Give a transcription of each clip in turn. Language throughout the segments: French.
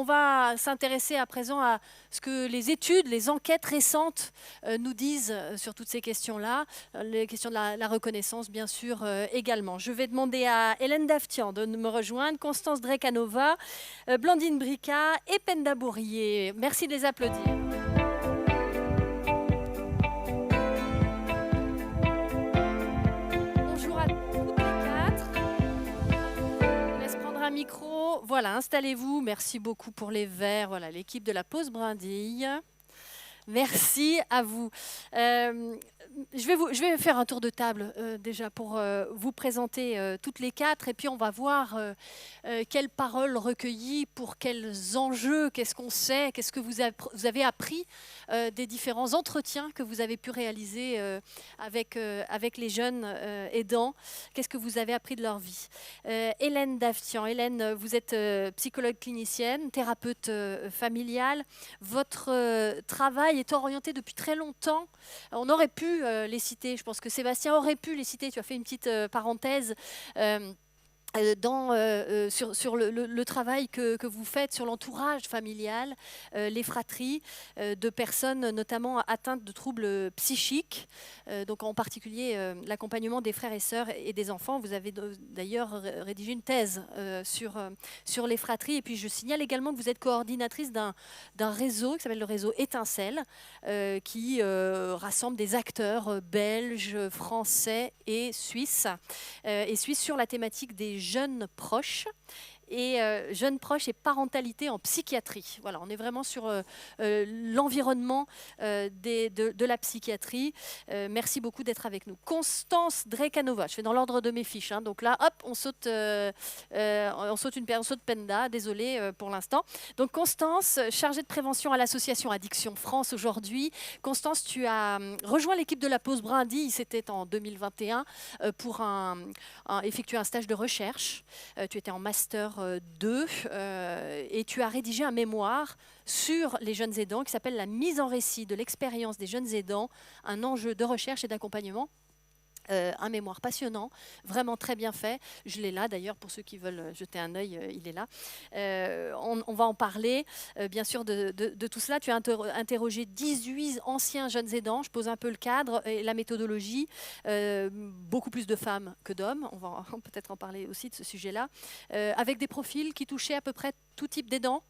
On va s'intéresser à présent à ce que les études, les enquêtes récentes nous disent sur toutes ces questions-là, les questions de la reconnaissance bien sûr également. Je vais demander à Hélène Daftian de me rejoindre, Constance Drekanova, Blandine Brica et Penda Bourrier. Merci de les applaudir. Bonjour à toutes les quatre. Je vous laisse prendre un micro. Voilà, installez-vous. Merci beaucoup pour les verres. Voilà, l'équipe de la pause brindille. Merci à vous. Je vais faire un tour de table déjà pour vous présenter toutes les quatre et puis on va voir quelles paroles recueillies, pour quels enjeux, qu'est-ce qu'on sait, qu'est-ce que vous avez appris des différents entretiens que vous avez pu réaliser avec les jeunes aidants, qu'est-ce que vous avez appris de leur vie. Hélène Daftian, Hélène, vous êtes psychologue clinicienne, thérapeute familiale. Votre travail est orienté depuis très longtemps. On aurait pu les citer, je pense que Sébastien aurait pu les citer, tu as fait une petite parenthèse. Sur le travail que vous faites sur l'entourage familial, les fratries de personnes notamment atteintes de troubles psychiques, donc en particulier l'accompagnement des frères et sœurs et des enfants. Vous avez d'ailleurs rédigé une thèse sur les fratries. Et puis je signale également que vous êtes coordinatrice d'un réseau qui s'appelle le réseau Étincelle, qui rassemble des acteurs belges, français et suisses sur la thématique des jeunes proches et jeunes proches et parentalité en psychiatrie. Voilà, on est vraiment sur l'environnement de la psychiatrie. Merci beaucoup d'être avec nous. Constance Drekanova, je fais dans l'ordre de mes fiches. Hein, donc là, hop, on saute Penda, désolée pour l'instant. Donc Constance, chargée de prévention à l'association Addiction France aujourd'hui. Constance, tu as rejoint l'équipe de la pause brindille, c'était en 2021, pour effectuer un stage de recherche. Tu étais en master 2 et tu as rédigé un mémoire sur les jeunes aidants qui s'appelle « La mise en récit de l'expérience des jeunes aidants, un enjeu de recherche et d'accompagnement ». Un mémoire passionnant, vraiment très bien fait. Je l'ai là d'ailleurs, pour ceux qui veulent jeter un œil, il est là. On va en parler, bien sûr, de tout cela. Tu as interrogé 18 anciens jeunes aidants. Je pose un peu le cadre et la méthodologie. Beaucoup plus de femmes que d'hommes. On va peut-être en parler aussi de ce sujet-là. Avec des profils qui touchaient à peu près tout type d'aidants.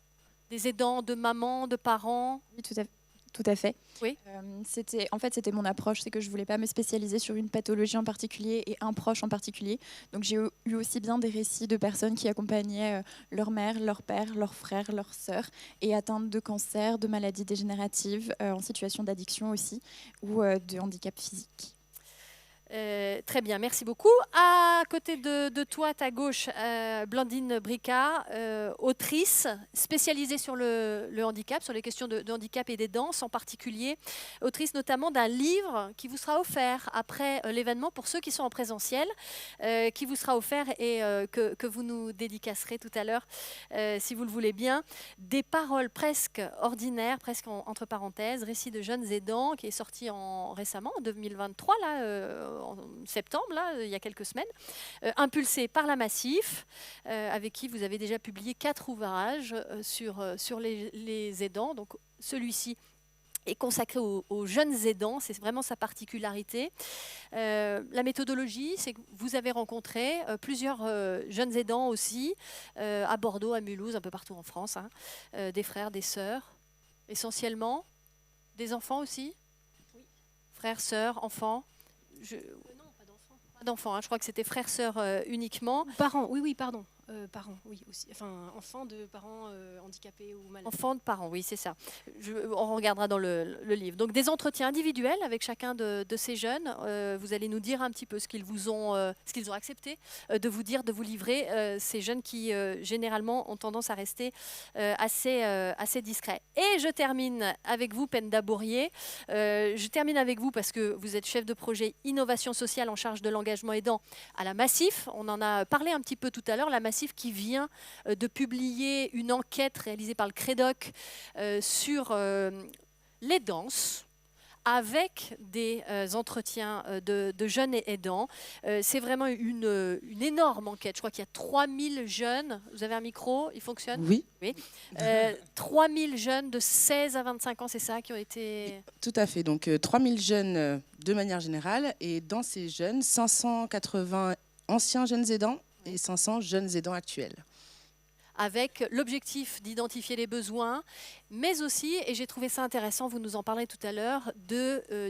Des aidants de mamans, de parents. Oui, tout à fait. Tout à fait. Oui. C'était mon approche, c'est que je voulais pas me spécialiser sur une pathologie en particulier et un proche en particulier. Donc j'ai eu aussi bien des récits de personnes qui accompagnaient leur mère, leur père, leurs frères, leurs sœurs et atteintes de cancer, de maladies dégénératives, en situation d'addiction aussi ou de handicap physique. Très bien, merci beaucoup. À côté de toi, à ta gauche, Blandine Brica, autrice spécialisée sur le handicap, sur les questions de handicap et des danses en particulier. Autrice notamment d'un livre qui vous sera offert après l'événement pour ceux qui sont en présentiel, qui vous sera offert et que vous nous dédicacerez tout à l'heure, si vous le voulez bien. Des paroles presque ordinaires, presque entre parenthèses, récit de jeunes aidants, qui est sorti récemment, en 2023, là, en septembre, là, il y a quelques semaines, impulsé par la Massif, avec qui vous avez déjà publié 4 ouvrages sur les aidants. Donc celui-ci est consacré aux jeunes aidants, c'est vraiment sa particularité. La méthodologie, c'est que vous avez rencontré plusieurs jeunes aidants aussi, à Bordeaux, à Mulhouse, un peu partout en France, hein, des frères, des sœurs, essentiellement, des enfants aussi. Oui. Frères, sœurs, enfants. Non, pas d'enfants. Pas d'enfants, hein. Je crois que c'était frères, sœurs uniquement. Parents, oui, pardon. Parents, oui, aussi. Enfin, enfants de parents handicapés ou malades. Enfants de parents, oui, c'est ça. On regardera dans le livre. Donc, des entretiens individuels avec chacun de ces jeunes. Vous allez nous dire un petit peu ce qu'ils ont accepté de vous dire, de vous livrer. Ces jeunes qui, généralement, ont tendance à rester assez discrets. Et je termine avec vous, Penda Bourrier. Je termine avec vous parce que vous êtes chef de projet innovation sociale en charge de l'engagement aidant à la Massif. On en a parlé un petit peu tout à l'heure. La Massif qui vient de publier une enquête réalisée par le Crédoc sur les danses, avec des entretiens de jeunes aidants. C'est vraiment une énorme enquête. Je crois qu'il y a 3000 jeunes. Vous avez un micro? Il fonctionne? Oui. 3000 jeunes de 16 à 25 ans, c'est ça, qui ont été... Tout à fait. Donc 3000 jeunes de manière générale. Et dans ces jeunes, 580 anciens jeunes aidants et 500 jeunes aidants actuels. Avec l'objectif d'identifier les besoins, mais aussi, et j'ai trouvé ça intéressant, vous nous en parlerez tout à l'heure,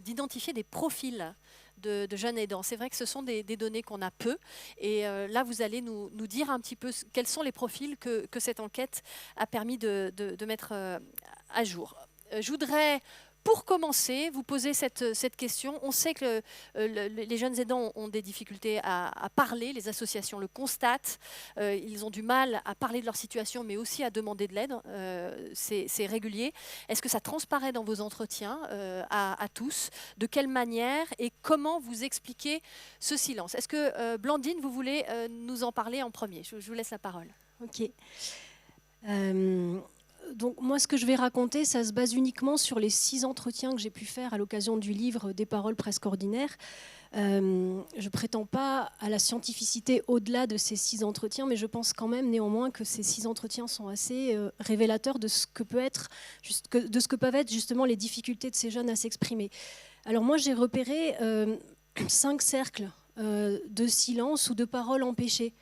d'identifier des profils de jeunes aidants. C'est vrai que ce sont des données qu'on a peu, et là vous allez nous dire un petit peu quels sont les profils que cette enquête a permis de mettre à jour. Je voudrais... Pour commencer, vous posez cette question. On sait que les jeunes aidants ont des difficultés à parler, les associations le constatent. Ils ont du mal à parler de leur situation, mais aussi à demander de l'aide. C'est régulier. Est-ce que ça transparaît dans vos entretiens à tous? De quelle manière et comment vous expliquez ce silence? Est-ce que, Blandine, vous voulez nous en parler en premier? Je vous laisse la parole. Ok. Donc moi, ce que je vais raconter, ça se base uniquement sur les 6 entretiens que j'ai pu faire à l'occasion du livre Des paroles presque ordinaires. Je ne prétends pas à la scientificité au-delà de ces 6 entretiens, mais je pense quand même néanmoins que ces 6 entretiens sont assez révélateurs de ce que peuvent être justement les difficultés de ces jeunes à s'exprimer. Alors moi, j'ai repéré 5 cercles de silence ou de paroles empêchées.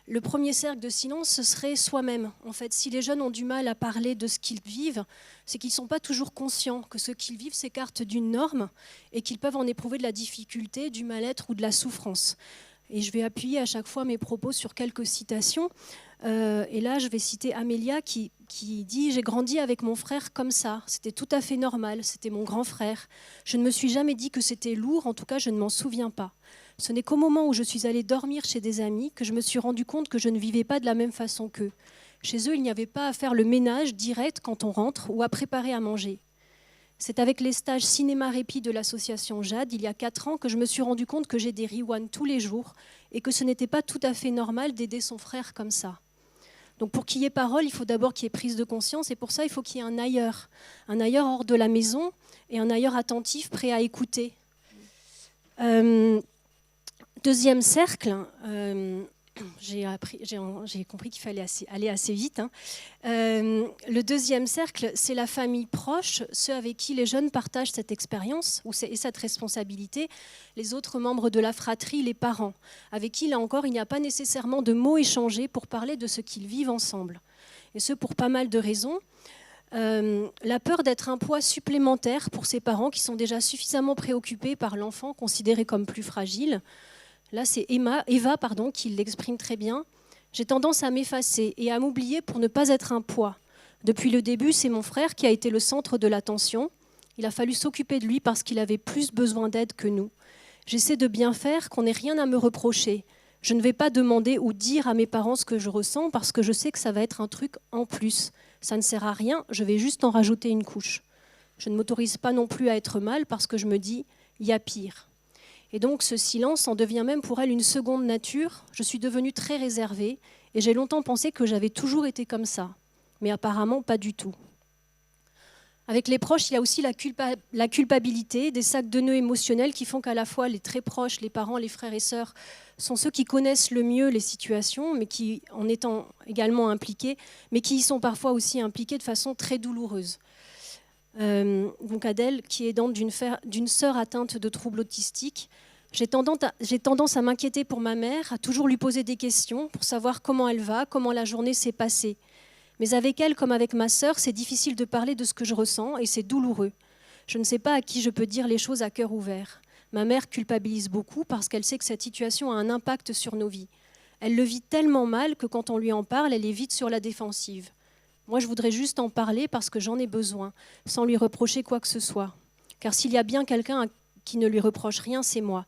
Le premier cercle de silence, ce serait soi-même. En fait, si les jeunes ont du mal à parler de ce qu'ils vivent, c'est qu'ils ne sont pas toujours conscients que ce qu'ils vivent s'écarte d'une norme et qu'ils peuvent en éprouver de la difficulté, du mal-être ou de la souffrance. Et je vais appuyer à chaque fois mes propos sur quelques citations. Et là, je vais citer Amélia qui dit « J'ai grandi avec mon frère comme ça. C'était tout à fait normal. C'était mon grand frère. Je ne me suis jamais dit que c'était lourd. En tout cas, je ne m'en souviens pas. Ce n'est qu'au moment où je suis allée dormir chez des amis que je me suis rendu compte que je ne vivais pas de la même façon qu'eux. Chez eux, il n'y avait pas à faire le ménage direct quand on rentre ou à préparer à manger. C'est avec les stages cinéma-répit de l'association Jade, il y a 4 ans, que je me suis rendu compte que j'ai des rewans tous les jours et que ce n'était pas tout à fait normal d'aider son frère comme ça. Donc pour qu'il y ait parole, il faut d'abord qu'il y ait prise de conscience et pour ça, il faut qu'il y ait un ailleurs hors de la maison et un ailleurs attentif, prêt à écouter. Deuxième cercle, j'ai compris qu'il fallait aller assez vite. Le deuxième cercle, c'est la famille proche, ceux avec qui les jeunes partagent cette expérience et cette responsabilité, les autres membres de la fratrie, les parents, avec qui, là encore, il n'y a pas nécessairement de mots échangés pour parler de ce qu'ils vivent ensemble. Et ce, pour pas mal de raisons. La peur d'être un poids supplémentaire pour ces parents qui sont déjà suffisamment préoccupés par l'enfant considéré comme plus fragile. Là, c'est Eva qui l'exprime très bien. J'ai tendance à m'effacer et à m'oublier pour ne pas être un poids. Depuis le début, c'est mon frère qui a été le centre de l'attention. Il a fallu s'occuper de lui parce qu'il avait plus besoin d'aide que nous. J'essaie de bien faire, qu'on n'ait rien à me reprocher. Je ne vais pas demander ou dire à mes parents ce que je ressens parce que je sais que ça va être un truc en plus. Ça ne sert à rien, je vais juste en rajouter une couche. Je ne m'autorise pas non plus à être mal parce que je me dis, il y a pire. Et donc ce silence en devient même pour elle une seconde nature. Je suis devenue très réservée et j'ai longtemps pensé que j'avais toujours été comme ça. Mais apparemment pas du tout. Avec les proches, il y a aussi la culpabilité, des sacs de nœuds émotionnels qui font qu'à la fois les très proches, les parents, les frères et sœurs, sont ceux qui connaissent le mieux les situations, mais qui, en étant également impliqués, mais qui y sont parfois aussi impliqués de façon très douloureuse. Donc Adèle, qui est aidante d'une sœur atteinte de troubles autistiques, j'ai tendance à m'inquiéter pour ma mère, à toujours lui poser des questions pour savoir comment elle va, comment la journée s'est passée. Mais avec elle, comme avec ma sœur, c'est difficile de parler de ce que je ressens et c'est douloureux. Je ne sais pas à qui je peux dire les choses à cœur ouvert. Ma mère culpabilise beaucoup parce qu'elle sait que cette situation a un impact sur nos vies. Elle le vit tellement mal que quand on lui en parle, elle est vite sur la défensive. Moi, je voudrais juste en parler parce que j'en ai besoin, sans lui reprocher quoi que ce soit. Car s'il y a bien quelqu'un qui ne lui reproche rien, c'est moi.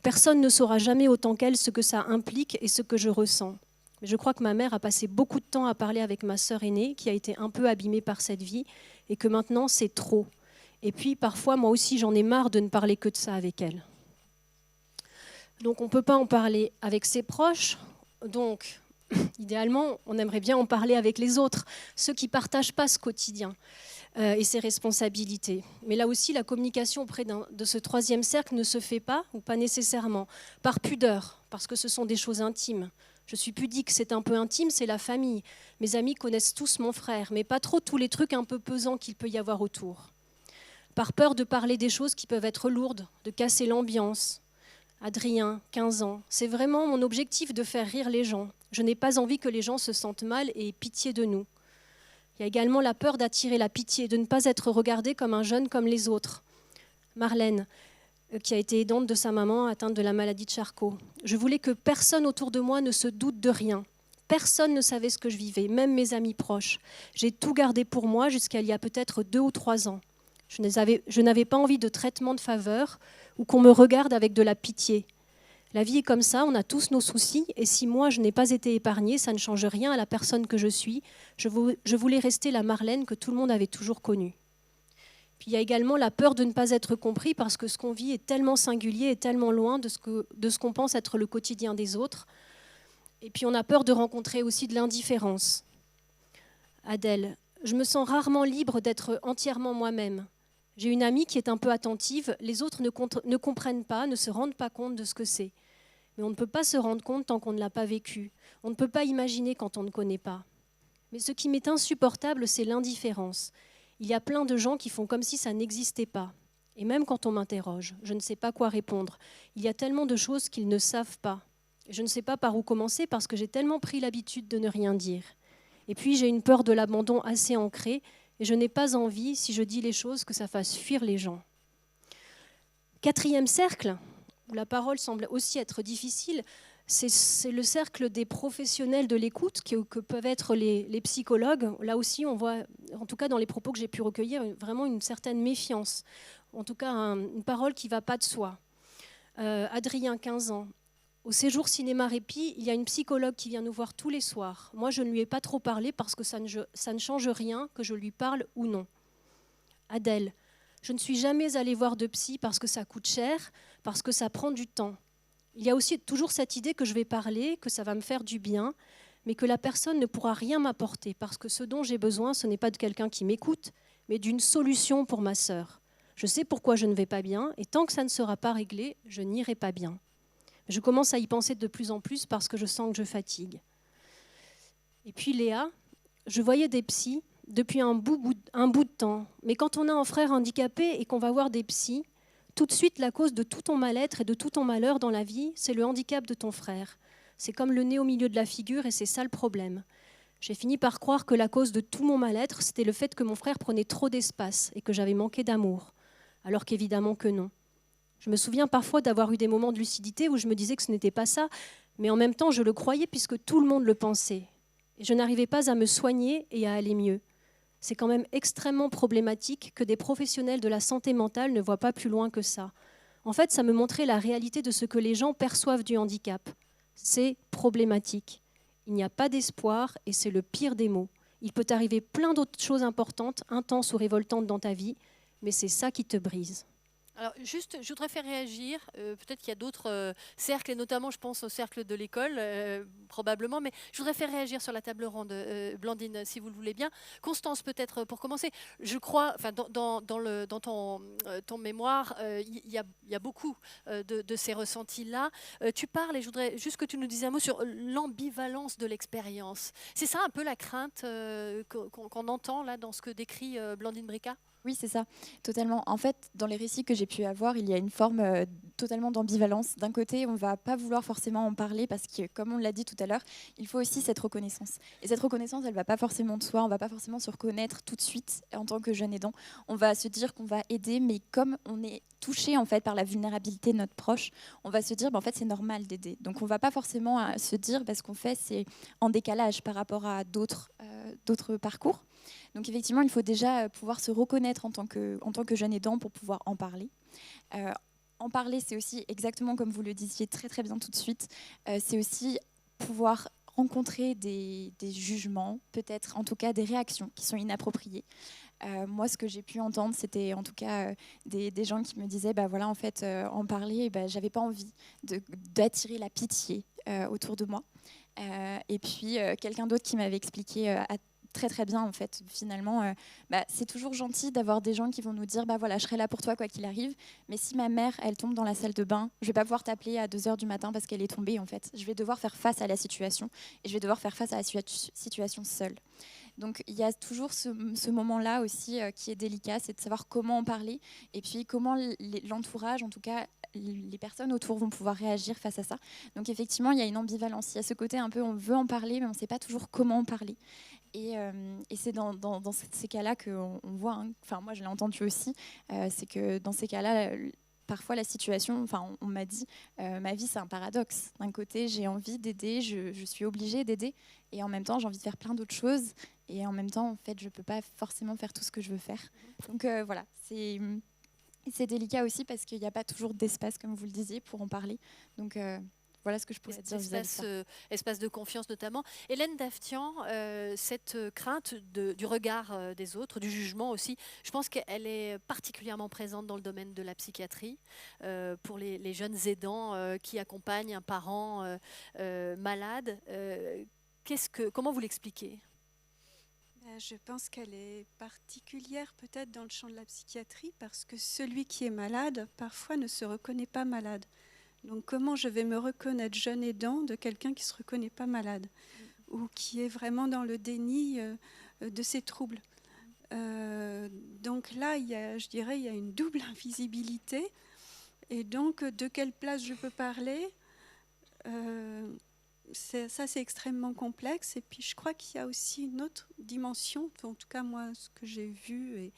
Personne ne saura jamais autant qu'elle ce que ça implique et ce que je ressens. Mais je crois que ma mère a passé beaucoup de temps à parler avec ma sœur aînée, qui a été un peu abîmée par cette vie, et que maintenant, c'est trop. Et puis, parfois, moi aussi, j'en ai marre de ne parler que de ça avec elle. Donc, on ne peut pas en parler avec ses proches. Donc, idéalement, on aimerait bien en parler avec les autres, ceux qui ne partagent pas ce quotidien. et ses responsabilités. Mais là aussi, la communication auprès de ce troisième cercle ne se fait pas, ou pas nécessairement, par pudeur, parce que ce sont des choses intimes. Je suis pudique, c'est un peu intime, c'est la famille. Mes amis connaissent tous mon frère, mais pas trop tous les trucs un peu pesants qu'il peut y avoir autour. Par peur de parler des choses qui peuvent être lourdes, de casser l'ambiance. Adrien, 15 ans, c'est vraiment mon objectif de faire rire les gens. Je n'ai pas envie que les gens se sentent mal et aient pitié de nous. Il y a également la peur d'attirer la pitié, de ne pas être regardée comme un jeune comme les autres. Marlène, qui a été aidante de sa maman atteinte de la maladie de Charcot. Je voulais que personne autour de moi ne se doute de rien. Personne ne savait ce que je vivais, même mes amis proches. J'ai tout gardé pour moi jusqu'à il y a peut-être 2 ou 3 ans. Je n'avais pas envie de traitement de faveur ou qu'on me regarde avec de la pitié. La vie est comme ça, on a tous nos soucis, et si moi je n'ai pas été épargnée, ça ne change rien à la personne que je suis. Je voulais rester la Marlène que tout le monde avait toujours connue. Puis il y a également la peur de ne pas être compris, parce que ce qu'on vit est tellement singulier et tellement loin de ce qu'on pense être le quotidien des autres. Et puis on a peur de rencontrer aussi de l'indifférence. Adèle, je me sens rarement libre d'être entièrement moi-même. J'ai une amie qui est un peu attentive, les autres ne comprennent pas, ne se rendent pas compte de ce que c'est. Mais on ne peut pas se rendre compte tant qu'on ne l'a pas vécu. On ne peut pas imaginer quand on ne connaît pas. Mais ce qui m'est insupportable, c'est l'indifférence. Il y a plein de gens qui font comme si ça n'existait pas. Et même quand on m'interroge, je ne sais pas quoi répondre. Il y a tellement de choses qu'ils ne savent pas. Je ne sais pas par où commencer parce que j'ai tellement pris l'habitude de ne rien dire. Et puis j'ai une peur de l'abandon assez ancrée et je n'ai pas envie, si je dis les choses, que ça fasse fuir les gens. 4e cercle, où la parole semble aussi être difficile, c'est le cercle des professionnels de l'écoute que peuvent être les psychologues. Là aussi, on voit, en tout cas dans les propos que j'ai pu recueillir, vraiment une certaine méfiance. En tout cas, une parole qui ne va pas de soi. Adrien, 15 ans. Au séjour Cinéma Répit, il y a une psychologue qui vient nous voir tous les soirs. Moi, je ne lui ai pas trop parlé parce que ça ne change rien que je lui parle ou non. Adèle, je ne suis jamais allée voir de psy parce que ça coûte cher, parce que ça prend du temps. Il y a aussi toujours cette idée que je vais parler, que ça va me faire du bien, mais que la personne ne pourra rien m'apporter parce que ce dont j'ai besoin, ce n'est pas de quelqu'un qui m'écoute, mais d'une solution pour ma sœur. Je sais pourquoi je ne vais pas bien et tant que ça ne sera pas réglé, je n'irai pas bien. Je commence à y penser de plus en plus parce que je sens que je fatigue. Et puis Léa, je voyais des psys depuis un bout de temps. Mais quand on a un frère handicapé et qu'on va voir des psys, tout de suite la cause de tout ton mal-être et de tout ton malheur dans la vie, c'est le handicap de ton frère. C'est comme le nez au milieu de la figure et c'est ça le problème. J'ai fini par croire que la cause de tout mon mal-être, c'était le fait que mon frère prenait trop d'espace et que j'avais manqué d'amour. Alors qu'évidemment que non. Je me souviens parfois d'avoir eu des moments de lucidité où je me disais que ce n'était pas ça, mais en même temps, je le croyais puisque tout le monde le pensait. Et je n'arrivais pas à me soigner et à aller mieux. C'est quand même extrêmement problématique que des professionnels de la santé mentale ne voient pas plus loin que ça. En fait, ça me montrait la réalité de ce que les gens perçoivent du handicap. C'est problématique. Il n'y a pas d'espoir et c'est le pire des maux. Il peut arriver plein d'autres choses importantes, intenses ou révoltantes dans ta vie, mais c'est ça qui te brise. Alors juste, je voudrais faire réagir, peut-être qu'il y a d'autres cercles, et notamment je pense au cercle de l'école, probablement, mais je voudrais faire réagir sur la table ronde, Blandine, si vous le voulez bien. Constance, peut-être pour commencer, je crois, enfin, dans ton mémoire, il y a beaucoup de ces ressentis-là. Tu parles, et je voudrais juste que tu nous dises un mot sur l'ambivalence de l'expérience. C'est ça un peu la crainte qu'on entend là dans ce que décrit Blandine Bricard ? Oui, c'est ça, totalement. En fait, dans les récits que j'ai pu avoir, il y a une forme totalement d'ambivalence. D'un côté, on ne va pas vouloir forcément en parler parce que, comme on l'a dit tout à l'heure, il faut aussi cette reconnaissance. Et cette reconnaissance, elle ne va pas forcément de soi, on ne va pas forcément se reconnaître tout de suite en tant que jeune aidant. On va se dire qu'on va aider, mais comme on est touché en fait, par la vulnérabilité de notre proche, on va se dire en fait, c'est normal d'aider. Donc on ne va pas forcément se dire ce qu'on fait, c'est en décalage par rapport à d'autres parcours. Donc effectivement, il faut déjà pouvoir se reconnaître en tant que jeune aidant pour pouvoir en parler. En parler, c'est aussi exactement comme vous le disiez très très bien tout de suite, c'est aussi pouvoir rencontrer des jugements, peut-être en tout cas des réactions qui sont inappropriées. Moi, ce que j'ai pu entendre, c'était en tout cas des gens qui me disaient, voilà, en fait, en parler, j'avais pas envie d'attirer la pitié autour de moi. Et puis quelqu'un d'autre qui m'avait expliqué très très bien en fait. Finalement, c'est toujours gentil d'avoir des gens qui vont nous dire voilà, je serai là pour toi quoi qu'il arrive. Mais si ma mère, elle tombe dans la salle de bain, je vais pas pouvoir t'appeler à 2 heures du matin parce qu'elle est tombée en fait. Je vais devoir faire face à la situation et je vais devoir faire face à la situation seule. Donc il y a toujours ce moment-là aussi qui est délicat, c'est de savoir comment en parler et puis comment l'entourage, en tout cas les personnes autour vont pouvoir réagir face à ça. Donc effectivement, il y a une ambivalence. Il y a ce côté un peu, on veut en parler, mais on ne sait pas toujours comment en parler. Et c'est dans ces cas-là qu'on voit, enfin moi je l'ai entendu aussi, c'est que dans ces cas-là, parfois la situation, enfin on m'a dit, ma vie c'est un paradoxe. D'un côté j'ai envie d'aider, je suis obligée d'aider, et en même temps j'ai envie de faire plein d'autres choses, et en même temps en fait je peux pas forcément faire tout ce que je veux faire. Donc voilà, c'est délicat aussi parce qu'il n'y a pas toujours d'espace comme vous le disiez pour en parler. Donc voilà ce que je pourrais dire vis-à-vis de ça. Espace de confiance notamment. Hélène Daftian, cette crainte du regard des autres, du jugement aussi, je pense qu'elle est particulièrement présente dans le domaine de la psychiatrie pour les jeunes aidants qui accompagnent un parent malade. Comment vous l'expliquez ? Je pense qu'elle est particulière peut-être dans le champ de la psychiatrie parce que celui qui est malade, parfois, ne se reconnaît pas malade. Donc comment je vais me reconnaître jeune aidant de quelqu'un qui ne se reconnaît pas malade ou qui est vraiment dans le déni de ses troubles. Donc là, je dirais, il y a une double invisibilité. Et donc, de quelle place je peux parler ça, c'est extrêmement complexe. Et puis, je crois qu'il y a aussi une autre dimension, en tout cas, moi, ce que j'ai vu et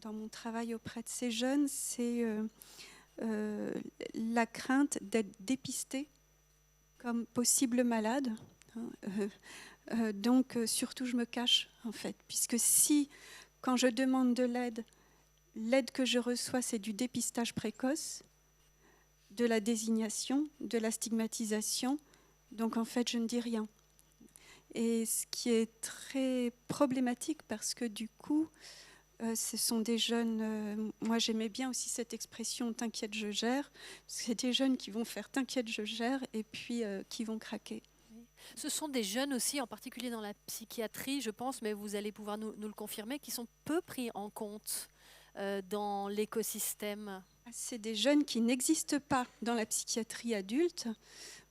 dans mon travail auprès de ces jeunes, c'est la crainte d'être dépisté comme possible malade. Donc, surtout, je me cache, en fait. Puisque si, quand je demande de l'aide que je reçois, c'est du dépistage précoce, de la désignation, de la stigmatisation, donc, en fait, je ne dis rien. Et ce qui est très problématique, parce que du coup, ce sont des jeunes, moi j'aimais bien aussi cette expression « t'inquiète, je gère », c'est des jeunes qui vont faire « t'inquiète, je gère » et puis qui vont craquer. Ce sont des jeunes aussi, en particulier dans la psychiatrie, je pense, mais vous allez pouvoir nous le confirmer, qui sont peu pris en compte dans l'écosystème. C'est des jeunes qui n'existent pas dans la psychiatrie adulte.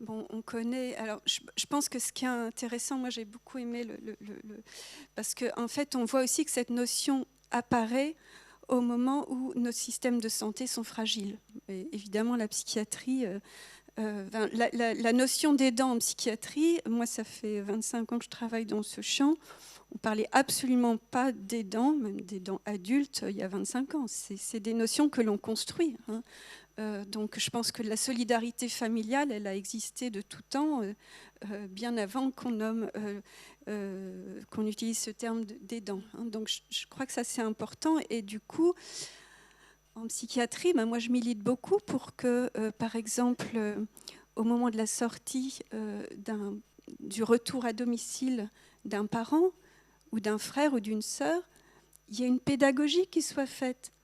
Bon, on connaît. Alors, je pense que ce qui est intéressant, moi j'ai beaucoup aimé parce qu'en fait, on voit aussi que cette notion apparaît au moment où nos systèmes de santé sont fragiles. Et évidemment, la psychiatrie, la notion d'aidant en psychiatrie, moi ça fait 25 ans que je travaille dans ce champ. On ne parlait absolument pas d'aidants, même d'aidants adultes, il y a 25 ans. C'est des notions que l'on construit. Donc je pense que la solidarité familiale, elle a existé de tout temps, bien avant qu'on utilise ce terme d'aidant. Donc je crois que ça c'est important. Et du coup, en psychiatrie, moi je milite beaucoup pour que, par exemple, au moment de la sortie du retour à domicile d'un parent, ou d'un frère ou d'une sœur, il y a une pédagogie qui soit faite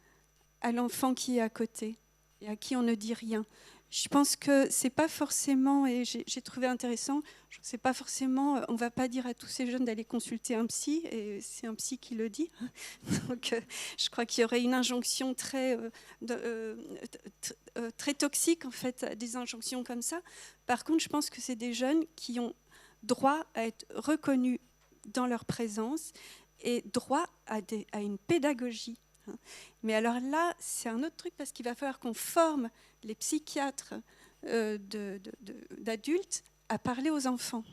à l'enfant qui est à côté et à qui on ne dit rien. Je pense que c'est pas forcément, et j'ai trouvé intéressant, c'est pas forcément, on va pas dire à tous ces jeunes d'aller consulter un psy, et c'est un psy qui le dit. Donc je crois qu'il y aurait une injonction très toxique en fait, des injonctions comme ça. Par contre, je pense que c'est des jeunes qui ont droit à être reconnus dans leur présence et droit à une pédagogie. Mais alors là, c'est un autre truc parce qu'il va falloir qu'on forme les psychiatres d'adultes à parler aux enfants.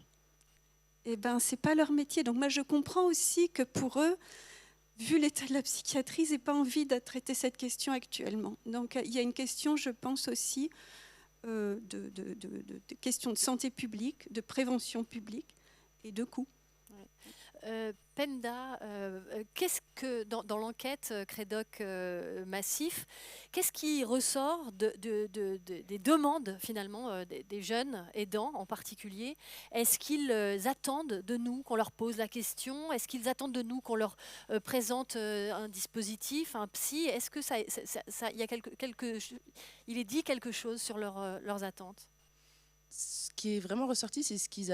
Et ben, c'est pas leur métier. Donc moi, je comprends aussi que pour eux, vu l'état de la psychiatrie, ils n'ont pas envie de traiter cette question actuellement. Donc il y a une question, je pense aussi, de questions de santé publique, de prévention publique et de coûts. Penda, qu'est-ce que dans l'enquête Crédoc Massif, qu'est-ce qui ressort des demandes finalement des jeunes aidants en particulier? Est-ce qu'ils attendent de nous qu'on leur pose la question? Est-ce qu'ils attendent de nous qu'on leur présente un dispositif, un psy? Est-ce que il est dit quelque chose sur leurs attentes? ce qui est vraiment ressorti, c'est ce qu'ils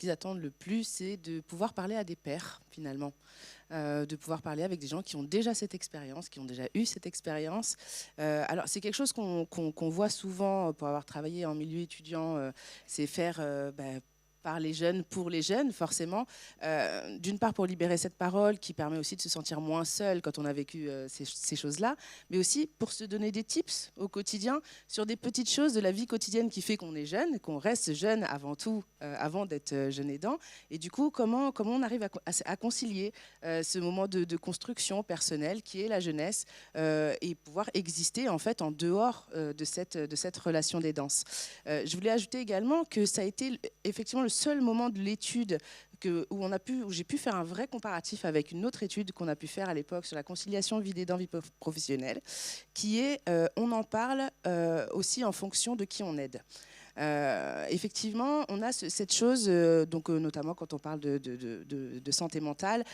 attendent le plus, c'est de pouvoir parler à des pairs, finalement. De pouvoir parler avec des gens qui ont déjà cette expérience, qui ont déjà eu cette expérience. Alors, c'est quelque chose qu'on voit souvent pour avoir travaillé en milieu étudiant, c'est faire par les jeunes, pour les jeunes, forcément. D'une part, pour libérer cette parole qui permet aussi de se sentir moins seul quand on a vécu ces choses-là, mais aussi pour se donner des tips au quotidien sur des petites choses de la vie quotidienne qui fait qu'on est jeune, qu'on reste jeune avant tout, avant d'être jeune aidant. Et du coup, comment on arrive à concilier ce moment de construction personnelle qui est la jeunesse et pouvoir exister en fait en dehors de cette relation d'aidance. Je voulais ajouter également que ça a été effectivement le seul moment de l'étude où j'ai pu faire un vrai comparatif avec une autre étude qu'on a pu faire à l'époque sur la conciliation vie d'aidant, vie professionnelle, qui est on en parle aussi en fonction de qui on aide. Effectivement, on a cette chose, notamment quand on parle de santé mentale,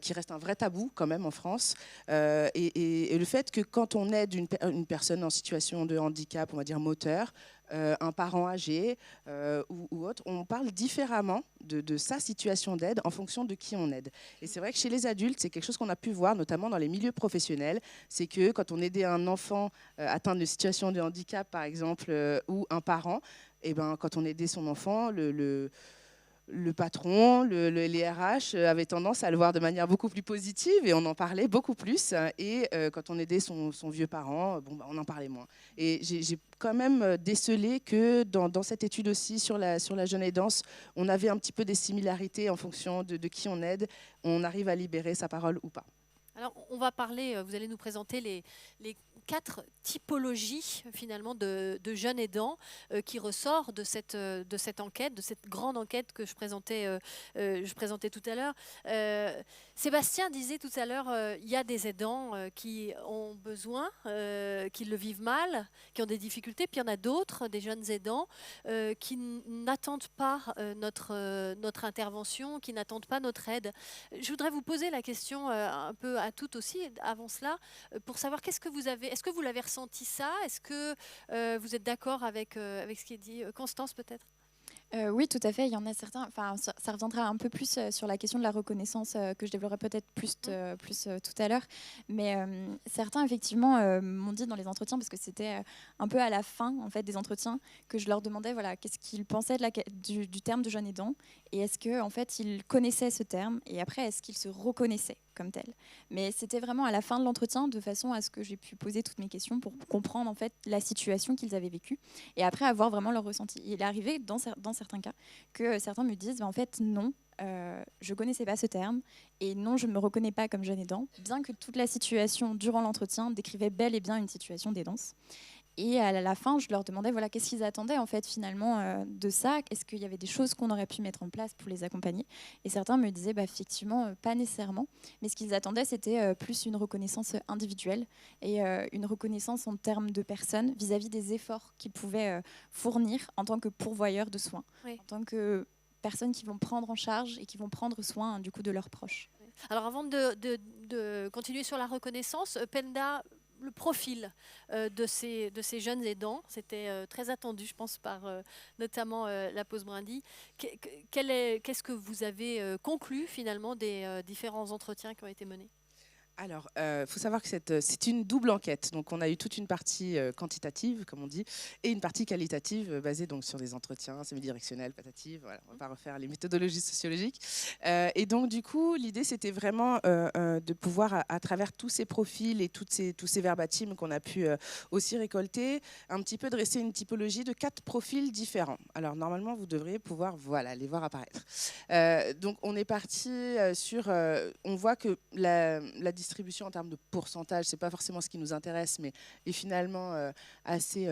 qui reste un vrai tabou quand même en France. Et le fait que quand on aide une personne en situation de handicap, on va dire moteur, un parent âgé ou autre, on parle différemment de sa situation d'aide en fonction de qui on aide. Et c'est vrai que chez les adultes, c'est quelque chose qu'on a pu voir, notamment dans les milieux professionnels, c'est que quand on aidait un enfant atteint de situation de handicap, par exemple, ou un parent, et ben, quand on aidait son enfant, le patron, les RH avaient tendance à le voir de manière beaucoup plus positive et on en parlait beaucoup plus. Et quand on aidait son vieux parent, on en parlait moins. Et j'ai quand même décelé que dans cette étude aussi sur la jeune aidance, on avait un petit peu des similarités en fonction de qui on aide. On arrive à libérer sa parole ou pas. Alors, on va parler, vous allez nous présenter les 4 typologies finalement de jeunes aidants qui ressort de cette enquête, de cette grande enquête que je présentais tout à l'heure. Sébastien disait tout à l'heure, il y a des aidants qui ont besoin, qui le vivent mal, qui ont des difficultés, puis il y en a d'autres, des jeunes aidants, qui n'attendent pas notre intervention, qui n'attendent pas notre aide. Je voudrais vous poser la question un peu à toutes aussi, avant cela, pour savoir est-ce que vous l'avez ressenti ça? Est-ce que vous êtes d'accord avec ce qui est dit? Constance, peut-être? Oui, tout à fait. Il y en a certains. Enfin, ça reviendra un peu plus sur la question de la reconnaissance que je développerai peut-être plus tout à l'heure. Mais certains, effectivement, m'ont dit dans les entretiens, parce que c'était un peu à la fin en fait des entretiens, que je leur demandais voilà qu'est-ce qu'ils pensaient du terme de jeune aidant et est-ce que en fait ils connaissaient ce terme et après est-ce qu'ils se reconnaissaient comme tel. Mais c'était vraiment à la fin de l'entretien, de façon à ce que j'ai pu poser toutes mes questions pour comprendre en fait la situation qu'ils avaient vécue et après avoir vraiment leur ressenti. Il est arrivé dans certains cas que certains me disent en fait non, je connaissais pas ce terme et non, je ne me reconnais pas comme jeune aidant, bien que toute la situation durant l'entretien décrivait bel et bien une situation d'aidance. Et à la fin, je leur demandais voilà, qu'est-ce qu'ils attendaient en fait, finalement de ça. Est-ce qu'il y avait des choses qu'on aurait pu mettre en place pour les accompagner? Et certains me disaient effectivement, pas nécessairement. Mais ce qu'ils attendaient, c'était plus une reconnaissance individuelle et une reconnaissance en termes de personnes vis-à-vis des efforts qu'ils pouvaient fournir en tant que pourvoyeurs de soins, Oui. en tant que personnes qui vont prendre en charge et qui vont prendre soin du coup de leurs proches. Alors avant de continuer sur la reconnaissance, Penda, le profil de ces jeunes aidants, c'était très attendu, je pense, par notamment la pause Brindy. Qu'est-ce que vous avez conclu finalement des différents entretiens qui ont été menés? Alors, faut savoir que c'est une double enquête. Donc, on a eu toute une partie quantitative, comme on dit, et une partie qualitative basée donc sur des entretiens semi-directionnels, patatives. Voilà, on va pas refaire les méthodologies sociologiques. Et donc, du coup, l'idée, c'était vraiment de pouvoir, à travers tous ces profils et tous ces verbatims qu'on a pu aussi récolter, un petit peu dresser une typologie de 4 profils différents. Alors, normalement, vous devriez pouvoir, les voir apparaître. Donc, on est parti sur... on voit que la distribution en termes de pourcentage, c'est pas forcément ce qui nous intéresse, mais est finalement assez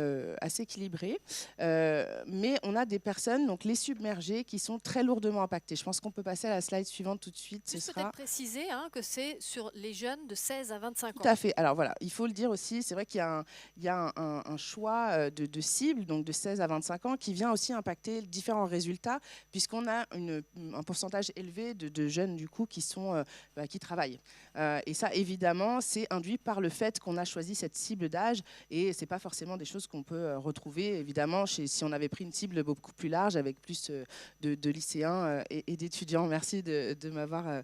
équilibrée. Mais on a des personnes, donc les submergés, qui sont très lourdement impactées. Je pense qu'on peut passer à la slide suivante tout de suite. Juste peut-être préciser que c'est sur les jeunes de 16 à 25 ans. Tout à fait. Alors voilà, il faut le dire aussi, c'est vrai qu'il y a un choix de cible, donc de 16 à 25 ans, qui vient aussi impacter différents résultats, puisqu'on a un pourcentage élevé de jeunes du coup qui travaillent. Et ça, évidemment, c'est induit par le fait qu'on a choisi cette cible d'âge et ce n'est pas forcément des choses qu'on peut retrouver, évidemment, si on avait pris une cible beaucoup plus large avec plus de lycéens et d'étudiants. Merci de m'avoir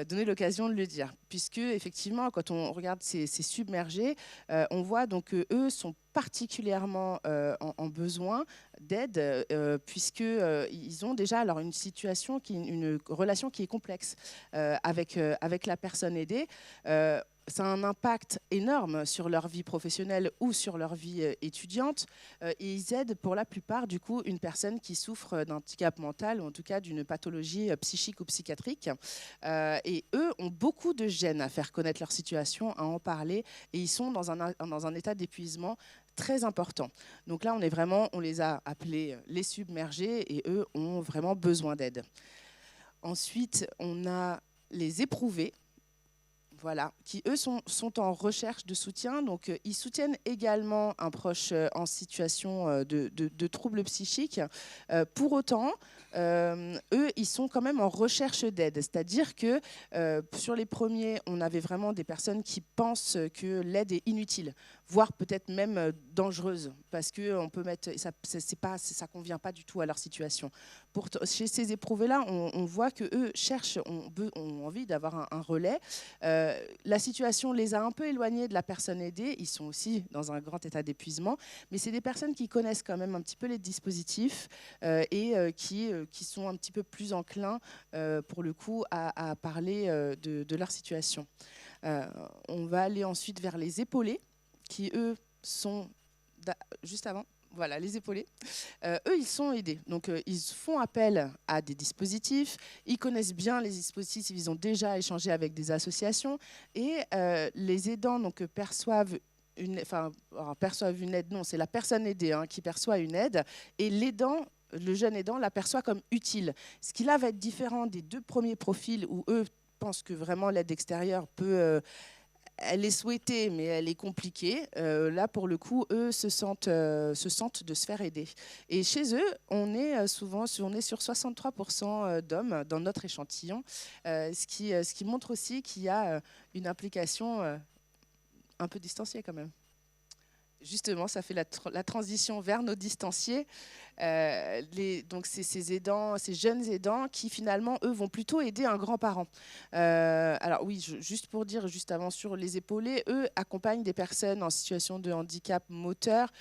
donné l'occasion de le dire. Puisque, effectivement, quand on regarde ces submergés, on voit donc qu'eux sont particulièrement en besoin d'aide puisqu'ils ont déjà alors une situation, une relation qui est complexe avec la personne aidée. Ça a un impact énorme sur leur vie professionnelle ou sur leur vie étudiante. Et ils aident pour la plupart, du coup, une personne qui souffre d'un handicap mental ou en tout cas d'une pathologie psychique ou psychiatrique. Et eux ont beaucoup de gêne à faire connaître leur situation, à en parler. Et ils sont dans un état d'épuisement très important. Donc là, on les a appelés les submergés et eux ont vraiment besoin d'aide. Ensuite, on a les éprouvés. Voilà, qui eux sont en recherche de soutien. Donc, ils soutiennent également un proche en situation de troubles psychiques. Pour autant, eux, ils sont quand même en recherche d'aide. C'est-à-dire que sur les premiers, on avait vraiment des personnes qui pensent que l'aide est inutile, voire peut-être même dangereuse, parce que on peut mettre, ça convient pas du tout à leur situation. Chez ces éprouvés-là, on voit que eux cherchent, ont envie d'avoir un relais. La situation les a un peu éloignés de la personne aidée. Ils sont aussi dans un grand état d'épuisement, mais c'est des personnes qui connaissent quand même un petit peu les dispositifs et qui sont un petit peu plus enclins, pour le coup, à parler de leur situation. On va aller ensuite vers les épaulés, qui, eux, sont juste avant. Voilà, les épaulés. Eux, ils sont aidés. Donc, ils font appel à des dispositifs. Ils connaissent bien les dispositifs. Ils ont déjà échangé avec des associations. Et les aidants donc, perçoivent une aide. Non, c'est la personne aidée qui perçoit une aide. Et l'aidant, le jeune aidant, la perçoit comme utile. Ce qui là va être différent des deux premiers profils où eux pensent que vraiment l'aide extérieure peut... elle est souhaitée, mais elle est compliquée. Là, pour le coup, eux se sentent de se faire aider. Et chez eux, on est sur 63% d'hommes dans notre échantillon, ce qui montre aussi qu'il y a une implication un peu distanciée quand même. Justement, ça fait la transition vers nos distanciés. Donc ces aidants, ces jeunes aidants qui finalement, eux, vont plutôt aider un grand-parent. Alors oui, juste pour dire, juste avant sur les épaulés, eux accompagnent des personnes en situation de handicap moteur,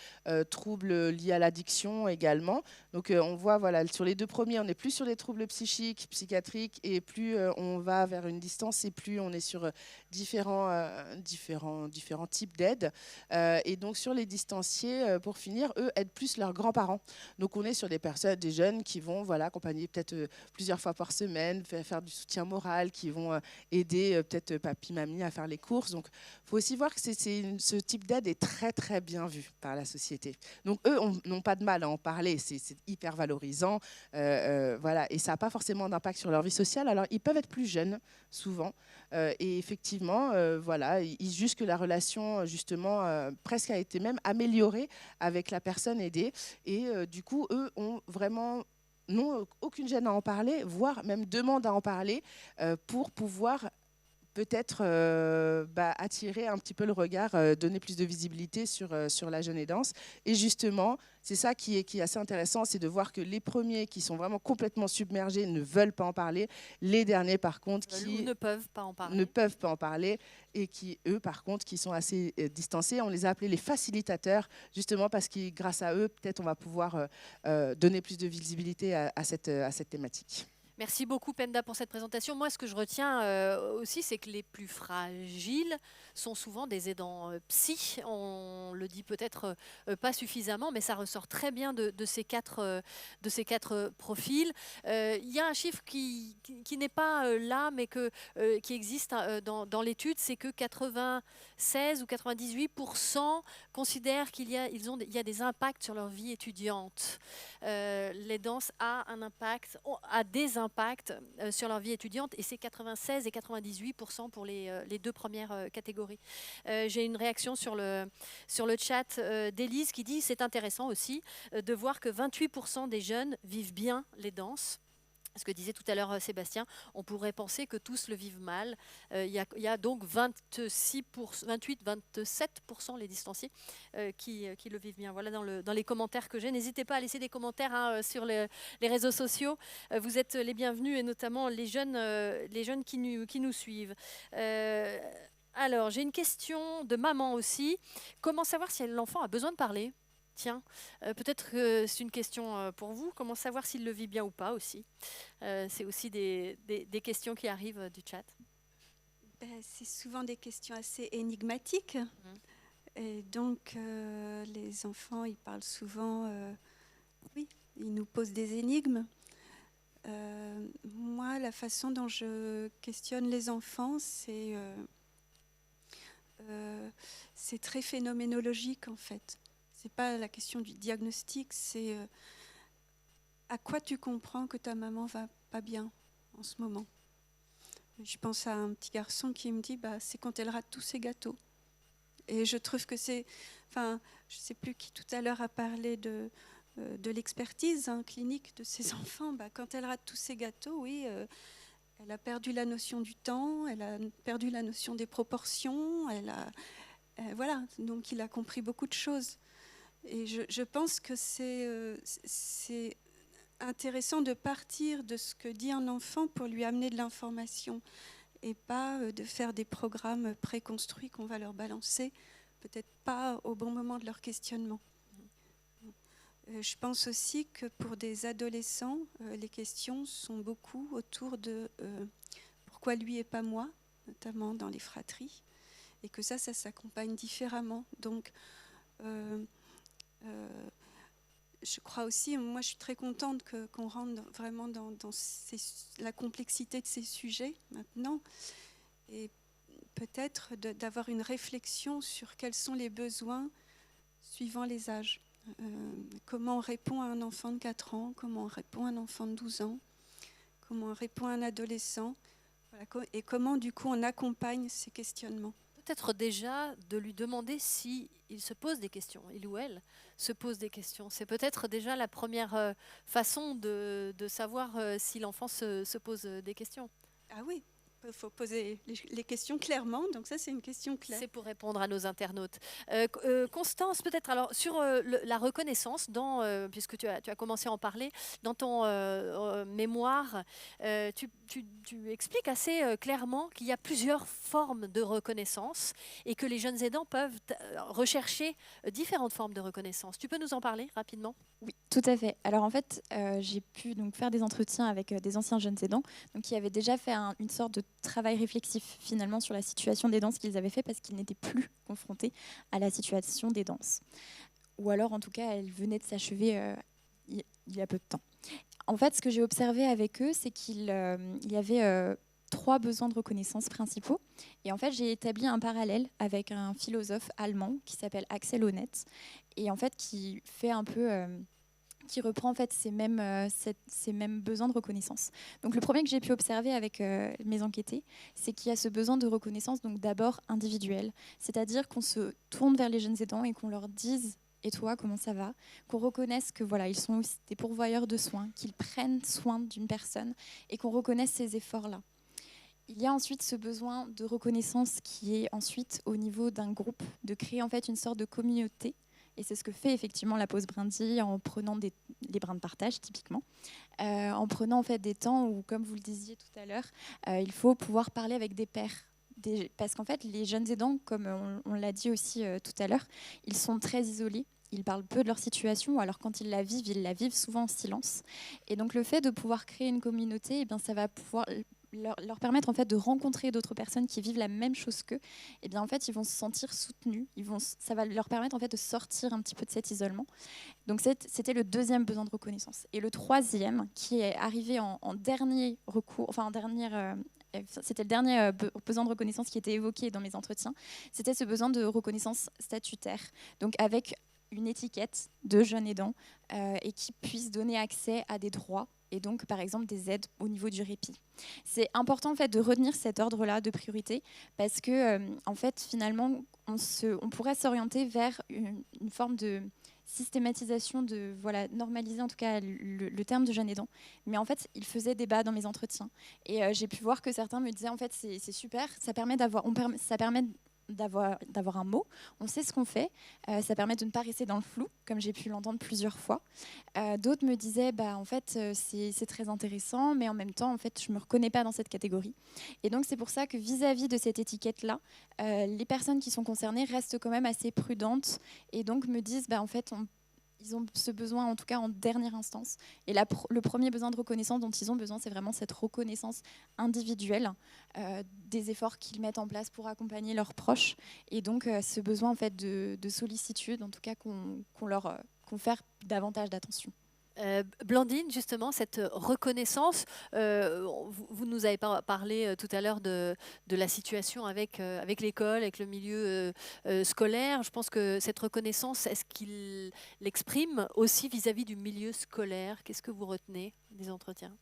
troubles liés à l'addiction également. Donc on voit, voilà, sur les deux premiers, on n'est plus sur des troubles psychiques, psychiatriques, et plus on va vers une distance, et plus on est sur différents types d'aides. Et donc sur les distanciés, pour finir, eux aident plus leurs grands-parents. Donc on est sur des personnes, des jeunes qui vont accompagner peut-être plusieurs fois par semaine, faire du soutien moral, qui vont aider peut-être papy, mamie à faire les courses. Donc il faut aussi voir que ce type d'aide est très très bien vu par la société. Donc eux n'ont pas de mal à en parler, c'est hyper valorisant, voilà, et ça n'a pas forcément d'impact sur leur vie sociale. Alors ils peuvent être plus jeunes souvent, et effectivement, voilà, ils jugent que la relation justement presque a été même améliorée avec la personne aidée, et du coup eux ont vraiment aucune gêne à en parler, voire même demandent à en parler pour pouvoir peut-être attirer un petit peu le regard, donner plus de visibilité sur la jeune aidance. Et justement, c'est ça qui est assez intéressant, c'est de voir que les premiers qui sont vraiment complètement submergés ne veulent pas en parler. Les derniers, par contre, qui ne peuvent pas en parler. Ne peuvent pas en parler, et qui, eux, par contre, qui sont assez distancés. On les a appelés les facilitateurs, justement parce que grâce à eux, peut-être on va pouvoir donner plus de visibilité à cette thématique. Merci beaucoup Penda pour cette présentation. Moi, ce que je retiens aussi, c'est que les plus fragiles sont souvent des aidants psy. On le dit peut-être pas suffisamment, mais ça ressort très bien de ces quatre profils. Il y a un chiffre qui n'est pas là, mais qui existe dans l'étude, c'est que 96 ou 98% considèrent qu'il y a des impacts sur leur vie étudiante. L'aidance a des impacts sur leur vie étudiante, et c'est 96 et 98% pour les deux premières catégories. J'ai une réaction sur le chat d'Élise qui dit c'est intéressant aussi de voir que 28% des jeunes vivent bien l'aidance. Ce que disait tout à l'heure Sébastien, on pourrait penser que tous le vivent mal. Il y a donc 28-27% les distanciés qui le vivent bien. Voilà dans les commentaires que j'ai. N'hésitez pas à laisser des commentaires sur les réseaux sociaux. Vous êtes les bienvenus et notamment les jeunes qui nous suivent. Alors, j'ai une question de maman aussi. Comment savoir si l'enfant a besoin de parler ? Tiens, peut-être que c'est une question pour vous. Comment savoir s'il le vit bien ou pas aussi ? C'est aussi des questions qui arrivent du chat. C'est souvent des questions assez énigmatiques. Et donc, les enfants, ils parlent souvent... oui, ils nous posent des énigmes. Moi, la façon dont je questionne les enfants, c'est très phénoménologique, en fait. C'est pas la question du diagnostic, c'est à quoi tu comprends que ta maman va pas bien en ce moment. Je pense à un petit garçon qui me dit c'est quand elle rate tous ses gâteaux. Et je trouve que c'est... Enfin, je sais plus qui tout à l'heure a parlé de l'expertise clinique de ses enfants. Quand elle rate tous ses gâteaux, oui, elle a perdu la notion du temps, elle a perdu la notion des proportions, voilà, donc il a compris beaucoup de choses. Et je pense que c'est intéressant de partir de ce que dit un enfant pour lui amener de l'information et pas de faire des programmes préconstruits qu'on va leur balancer, peut-être pas au bon moment de leur questionnement. Je pense aussi que pour des adolescents, les questions sont beaucoup autour de pourquoi lui et pas moi, notamment dans les fratries, et que ça s'accompagne différemment. Donc, je crois aussi, moi je suis très contente qu'on rentre vraiment dans la complexité de ces sujets maintenant, et peut-être d'avoir une réflexion sur quels sont les besoins suivant les âges. Comment on répond à un enfant de 4 ans, comment on répond à un enfant de 12 ans, comment on répond à un adolescent, voilà, et comment du coup on accompagne ces questionnements. Peut-être déjà de lui demander si il se pose des questions, il ou elle se pose des questions. C'est peut-être déjà la première façon de savoir si l'enfant se pose des questions. Ah oui, il faut poser les questions clairement, donc ça c'est une question claire. C'est pour répondre à nos internautes. Constance, peut-être alors sur la reconnaissance, puisque tu as commencé à en parler, dans ton mémoire, tu expliques assez clairement qu'il y a plusieurs formes de reconnaissance et que les jeunes aidants peuvent rechercher différentes formes de reconnaissance. Tu peux nous en parler rapidement ? Oui, tout à fait. Alors en fait, j'ai pu donc faire des entretiens avec des anciens jeunes aidants qui avaient déjà fait une sorte de travail réflexif finalement sur la situation des danses qu'ils avaient fait parce qu'ils n'étaient plus confrontés à la situation des danses. Ou alors en tout cas, elle venait de s'achever il y a peu de temps. En fait, ce que j'ai observé avec eux, c'est qu'il y avait 3 besoins de reconnaissance principaux. Et en fait, j'ai établi un parallèle avec un philosophe allemand qui s'appelle Axel Honneth et en fait qui fait un peu... qui reprend en fait ces mêmes besoins de reconnaissance. Donc le premier que j'ai pu observer avec mes enquêtés, c'est qu'il y a ce besoin de reconnaissance donc d'abord individuel, c'est-à-dire qu'on se tourne vers les jeunes aidants et qu'on leur dise « et toi, comment ça va ?» Qu'on reconnaisse que voilà, ils sont aussi des pourvoyeurs de soins, qu'ils prennent soin d'une personne et qu'on reconnaisse ces efforts-là. Il y a ensuite ce besoin de reconnaissance qui est ensuite au niveau d'un groupe, de créer en fait une sorte de communauté. Et c'est ce que fait effectivement la pause brindille en prenant les brins de partage typiquement, en prenant en fait des temps où, comme vous le disiez tout à l'heure, il faut pouvoir parler avec des pairs. Parce qu'en fait, les jeunes aidants, comme on l'a dit aussi tout à l'heure, ils sont très isolés. Ils parlent peu de leur situation, ou alors quand ils la vivent souvent en silence. Et donc le fait de pouvoir créer une communauté, eh bien, ça va pouvoir leur permettre en fait de rencontrer d'autres personnes qui vivent la même chose qu'eux. Et bien en fait, ils vont se sentir soutenus. Ça va leur permettre en fait de sortir un petit peu de cet isolement. Donc c'était le deuxième besoin de reconnaissance. Et le troisième, qui est arrivé en dernier recours, enfin c'était le dernier besoin de reconnaissance qui était évoqué dans mes entretiens, c'était ce besoin de reconnaissance statutaire. Donc avec une étiquette de jeune aidant et qui puisse donner accès à des droits et donc par exemple des aides au niveau du répit. C'est important en fait de retenir cet ordre-là de priorité parce que en fait finalement on pourrait s'orienter vers une forme de systématisation de normaliser en tout cas le terme de jeune aidant. Mais en fait, il faisait débat dans mes entretiens. Et j'ai pu voir que certains me disaient en fait c'est super, ça permet d'avoir un mot, on sait ce qu'on fait, ça permet de ne pas rester dans le flou, comme j'ai pu l'entendre plusieurs fois. D'autres me disaient, en fait, c'est très intéressant, mais en même temps, en fait, je ne me reconnais pas dans cette catégorie. Et donc, c'est pour ça que vis-à-vis de cette étiquette-là, les personnes qui sont concernées restent quand même assez prudentes et donc me disent, en fait, ils ont ce besoin, en tout cas en dernière instance. Et le premier besoin de reconnaissance dont ils ont besoin, c'est vraiment cette reconnaissance individuelle des efforts qu'ils mettent en place pour accompagner leurs proches. Et donc, ce besoin en fait, de sollicitude, en tout cas, qu'on confère davantage d'attention. Blandine, justement, cette reconnaissance, vous nous avez parlé tout à l'heure de la situation avec l'école, avec le milieu scolaire. Je pense que cette reconnaissance, est-ce qu'il l'exprime aussi vis-à-vis du milieu scolaire? Qu'est-ce que vous retenez des entretiens?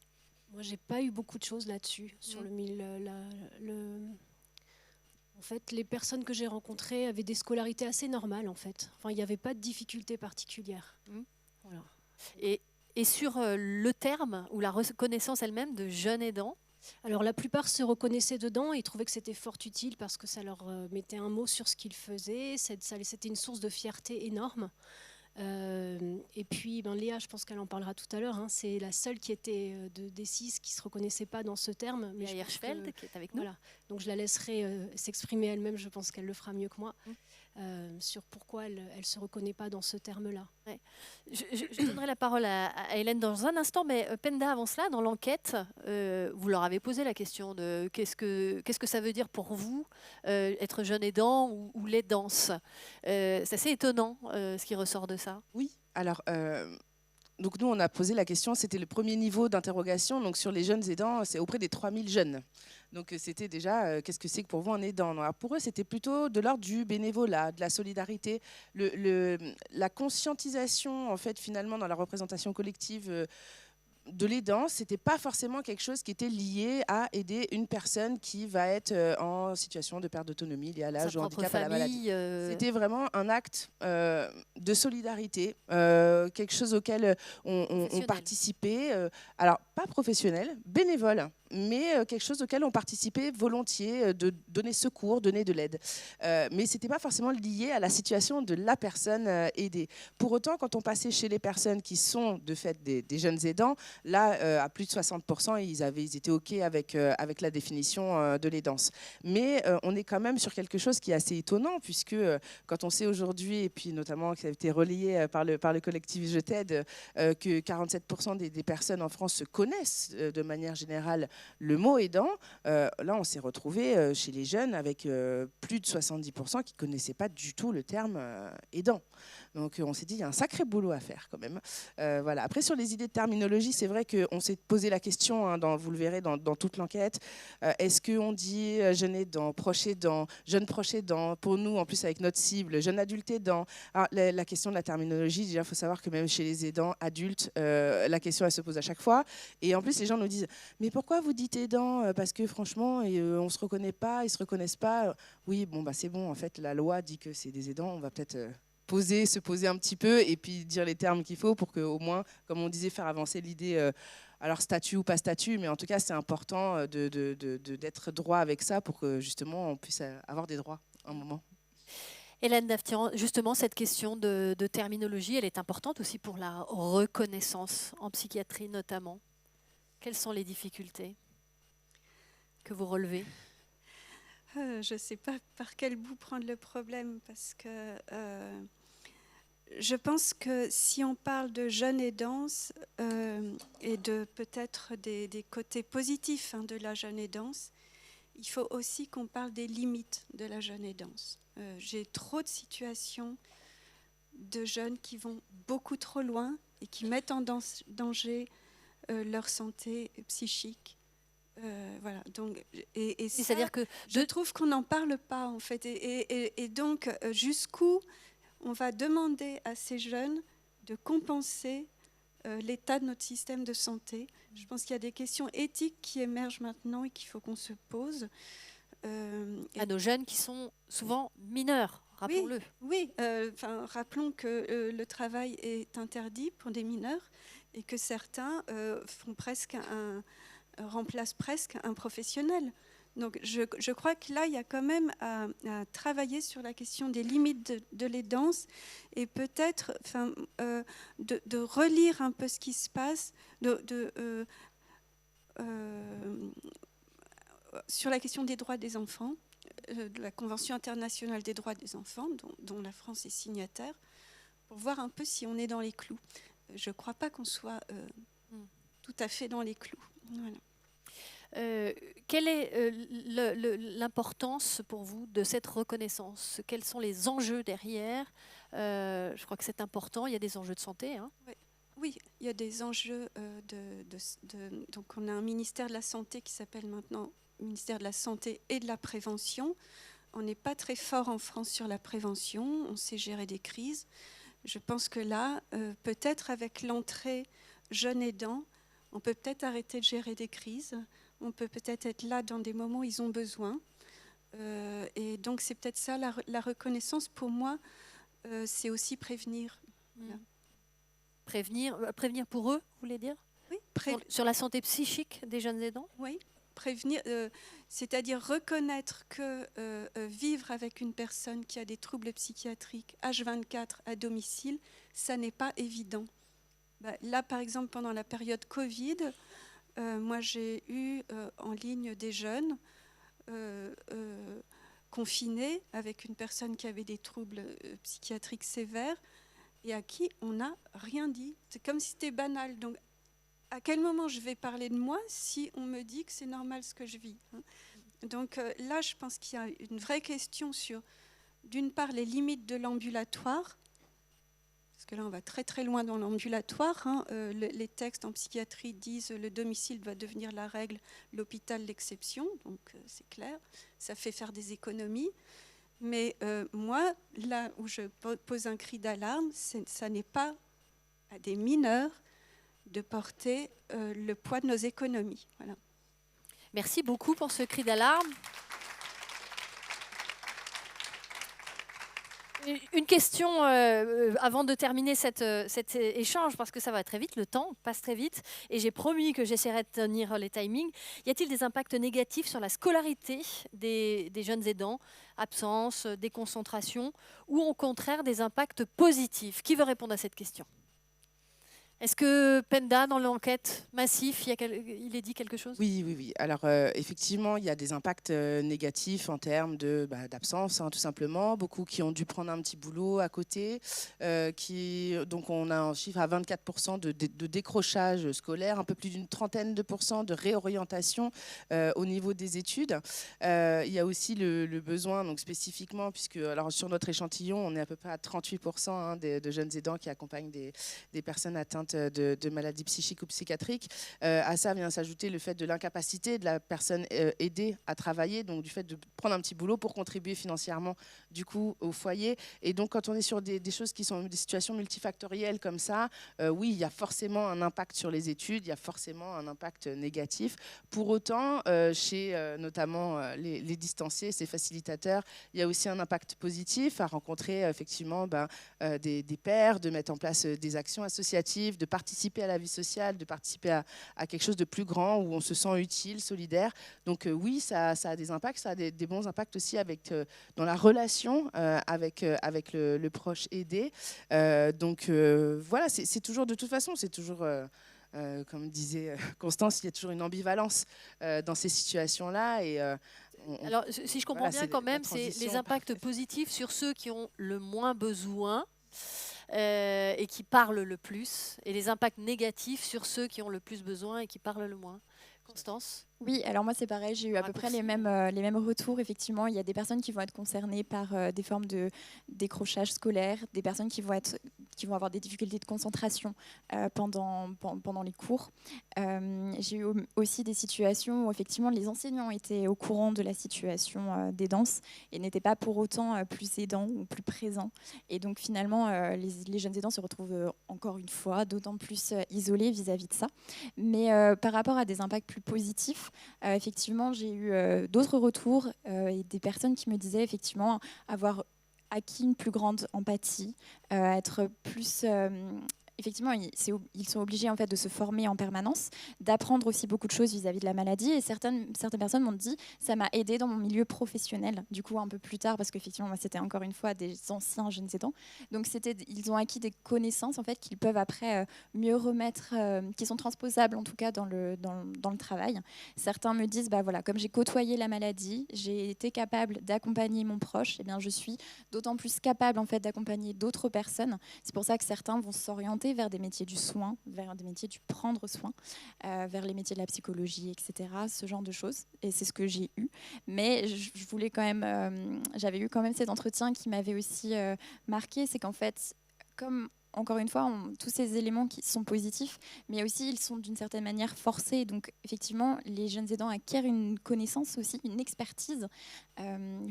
Moi, j'ai pas eu beaucoup de choses là-dessus, sur le milieu. En fait, les personnes que j'ai rencontrées avaient des scolarités assez normales, en fait. Enfin, il n'y avait pas de difficultés particulières. Voilà. Et sur le terme ou la reconnaissance elle-même de jeune aidant? Alors la plupart se reconnaissaient dedans et trouvaient que c'était fort utile parce que ça leur mettait un mot sur ce qu'ils faisaient. C'était une source de fierté énorme. Et puis Léa, je pense qu'elle en parlera tout à l'heure, hein, c'est la seule qui était des 6 qui ne se reconnaissait pas dans ce terme. Mais Hirschfeld qui est avec nous. Voilà. Donc je la laisserai s'exprimer elle-même, je pense qu'elle le fera mieux que moi. Sur pourquoi elle ne se reconnaît pas dans ce terme-là. Ouais. Je donnerai la parole à Hélène dans un instant, mais Penda, avant cela, dans l'enquête, vous leur avez posé la question de qu'est-ce que ça veut dire pour vous être jeune aidant ou l'aidance. C'est assez étonnant ce qui ressort de ça. Oui, alors... Donc nous, on a posé la question, c'était le premier niveau d'interrogation, donc sur les jeunes aidants, c'est auprès des 3000 jeunes. Donc c'était déjà, qu'est-ce que c'est que pour vous un aidant? Alors pour eux, c'était plutôt de l'ordre du bénévolat, de la solidarité, la conscientisation, en fait, finalement, dans la représentation collective de l'aidant, c'était pas forcément quelque chose qui était lié à aider une personne qui va être en situation de perte d'autonomie liée à l'âge ou handicap, à la maladie. C'était vraiment un acte de solidarité, quelque chose auquel on participait. Alors, pas professionnel, bénévole, mais quelque chose auquel on participait volontiers, de donner secours, donner de l'aide. Mais ce n'était pas forcément lié à la situation de la personne aidée. Pour autant, quand on passait chez les personnes qui sont de fait des jeunes aidants, là, à plus de 60%, ils étaient OK avec la définition de l'aidance. Mais on est quand même sur quelque chose qui est assez étonnant, puisque quand on sait aujourd'hui, et puis notamment que ça a été relayé par le collectif Je t'aide, que 47% des personnes en France se connaissent de manière générale le mot aidant, là on s'est retrouvé chez les jeunes avec plus de 70% qui ne connaissaient pas du tout le terme aidant. Donc on s'est dit, il y a un sacré boulot à faire quand même. Voilà. Après, sur les idées de terminologie, c'est vrai qu'on s'est posé la question, hein, vous le verrez dans toute l'enquête, est-ce qu'on dit jeune aidant, proche aidant, jeune proche aidant, pour nous, en plus avec notre cible, jeune adulte aidant. Alors, la question de la terminologie, déjà, il faut savoir que même chez les aidants adultes, la question, elle se pose à chaque fois. Et en plus, les gens nous disent, mais pourquoi vous dites aidant? Parce que franchement, on ne se reconnaît pas, ils ne se reconnaissent pas. Oui, bon, c'est bon, en fait, la loi dit que c'est des aidants, on va peut-être... se poser un petit peu et puis dire les termes qu'il faut pour qu'au moins, comme on disait, faire avancer l'idée, alors statut ou pas statut, mais en tout cas c'est important d'être droit avec ça pour que justement on puisse avoir des droits un moment. Hélène Daftiran, justement cette question de terminologie, elle est importante aussi pour la reconnaissance en psychiatrie notamment. Quelles sont les difficultés que vous relevez ? Je ne sais pas par quel bout prendre le problème, parce que je pense que si on parle de jeune aidance et de peut-être des côtés positifs de la jeune aidance, il faut aussi qu'on parle des limites de la jeune aidance. J'ai trop de situations de jeunes qui vont beaucoup trop loin et qui mettent en danger leur santé psychique. Voilà, donc, et ça, c'est-à-dire que je trouve qu'on n'en parle pas en fait, et donc jusqu'où on va demander à ces jeunes de compenser l'état de notre système de santé. Je pense qu'il y a des questions éthiques qui émergent maintenant et qu'il faut qu'on se pose. À nos jeunes qui sont souvent mineurs rappelons-le. Oui, rappelons que le travail est interdit pour des mineurs et que certains remplacent presque un professionnel. Donc je crois que là, il y a quand même à travailler sur la question des limites de l'aidance et peut-être de relire un peu ce qui se passe, sur la question des droits des enfants, de la Convention internationale des droits des enfants, dont la France est signataire, pour voir un peu si on est dans les clous. Je ne crois pas qu'on soit tout à fait dans les clous. Voilà. Quelle est l'importance pour vous de cette reconnaissance? Quels sont les enjeux derrière? Je crois que c'est important, il y a des enjeux de santé. Hein. Oui, il y a des enjeux donc on a un ministère de la Santé qui s'appelle maintenant ministère de la Santé et de la Prévention. On n'est pas très fort en France sur la prévention, on sait gérer des crises. Je pense que là, peut-être avec l'entrée jeune aidant, on peut peut-être arrêter de gérer des crises. On peut peut-être être là dans des moments où ils ont besoin. Et donc, c'est peut-être ça, la reconnaissance, pour moi, c'est aussi prévenir. Voilà. Prévenir pour eux, vous voulez dire? Oui, sur la santé psychique des jeunes aidants? Oui, prévenir, c'est-à-dire reconnaître que vivre avec une personne qui a des troubles psychiatriques H24 à domicile, ça n'est pas évident. Là, par exemple, pendant la période Covid, moi, j'ai eu en ligne des jeunes confinés avec une personne qui avait des troubles psychiatriques sévères et à qui on n'a rien dit. C'est comme si c'était banal. Donc, à quel moment je vais parler de moi si on me dit que c'est normal ce que je vis, hein? Donc là, je pense qu'il y a une vraie question sur, d'une part, les limites de l'ambulatoire. Parce que là, on va très très loin dans l'ambulatoire. Hein. Les textes en psychiatrie disent le domicile doit devenir la règle, l'hôpital l'exception. Donc c'est clair, ça fait faire des économies. Mais moi, là où je pose un cri d'alarme, ça n'est pas à des mineurs de porter le poids de nos économies. Voilà. Merci beaucoup pour ce cri d'alarme. Une question avant de terminer cet échange, parce que ça va très vite, le temps passe très vite, et j'ai promis que j'essaierai de tenir les timings. Y a-t-il des impacts négatifs sur la scolarité des jeunes aidants? Absence, déconcentration, ou au contraire des impacts positifs? Qui veut répondre à cette question? Est-ce que Penda, dans l'enquête massive, il est dit quelque chose? Oui. Alors, effectivement, il y a des impacts négatifs en termes d'absence, hein, tout simplement. Beaucoup qui ont dû prendre un petit boulot à côté. Donc, on a un chiffre à 24% de décrochage scolaire, un peu plus d'une trentaine de pourcents de réorientation au niveau des études. Il y a aussi le besoin, donc spécifiquement, puisque alors, sur notre échantillon, on est à peu près à 38% hein, de jeunes aidants qui accompagnent des personnes atteintes de maladies psychiques ou psychiatriques. À ça vient s'ajouter le fait de l'incapacité de la personne aidée à travailler, donc du fait de prendre un petit boulot pour contribuer financièrement du coup au foyer. Et donc quand on est sur des choses qui sont des situations multifactorielles comme ça, oui, il y a forcément un impact sur les études, il y a forcément un impact négatif. Pour autant, chez notamment les distanciés, ces facilitateurs, il y a aussi un impact positif à rencontrer effectivement des pairs, de mettre en place des actions associatives, de participer à la vie sociale, de participer à quelque chose de plus grand où on se sent utile, solidaire. Donc oui, ça a des impacts, ça a des bons impacts aussi dans la relation avec le proche aidé. Donc voilà, c'est toujours, de toute façon, c'est toujours... comme disait Constance, il y a toujours une ambivalence dans ces situations-là. Alors, si je comprends bien, quand même, c'est les impacts positifs sur ceux qui ont le moins besoin et qui parlent le plus, et les impacts négatifs sur ceux qui ont le plus besoin et qui parlent le moins. Constance? Oui, alors moi c'est pareil, j'ai eu à peu près les mêmes retours. Effectivement, il y a des personnes qui vont être concernées par des formes de décrochage scolaire, des personnes qui vont avoir des difficultés de concentration pendant les cours. J'ai eu aussi des situations où effectivement les enseignants étaient au courant de la situation d'aidance et n'étaient pas pour autant plus aidants ou plus présents. Et donc finalement, les jeunes aidants se retrouvent encore une fois d'autant plus isolés vis-à-vis de ça. Mais par rapport à des impacts plus positifs, effectivement, j'ai eu d'autres retours et des personnes qui me disaient effectivement avoir acquis une plus grande empathie, être plus... effectivement, ils sont obligés en fait de se former en permanence, d'apprendre aussi beaucoup de choses vis-à-vis de la maladie. Et certaines personnes m'ont dit, ça m'a aidé dans mon milieu professionnel. Du coup, un peu plus tard, parce qu'effectivement, moi, c'était encore une fois des anciens jeunes aidants. Donc, ils ont acquis des connaissances en fait qu'ils peuvent après mieux remettre, qui sont transposables en tout cas dans le travail. Certains me disent, bah voilà, comme j'ai côtoyé la maladie, j'ai été capable d'accompagner mon proche. Eh bien, je suis d'autant plus capable en fait d'accompagner d'autres personnes. C'est pour ça que certains vont s'orienter vers des métiers du soin, vers des métiers du prendre soin, vers les métiers de la psychologie, etc. Ce genre de choses. Et c'est ce que j'ai eu. Mais je voulais quand même, j'avais eu quand même cet entretien qui m'avait aussi marqué, c'est qu'en fait, comme encore une fois, tous ces éléments qui sont positifs, mais aussi ils sont d'une certaine manière forcés. Donc effectivement, les jeunes aidants acquièrent une connaissance aussi, une expertise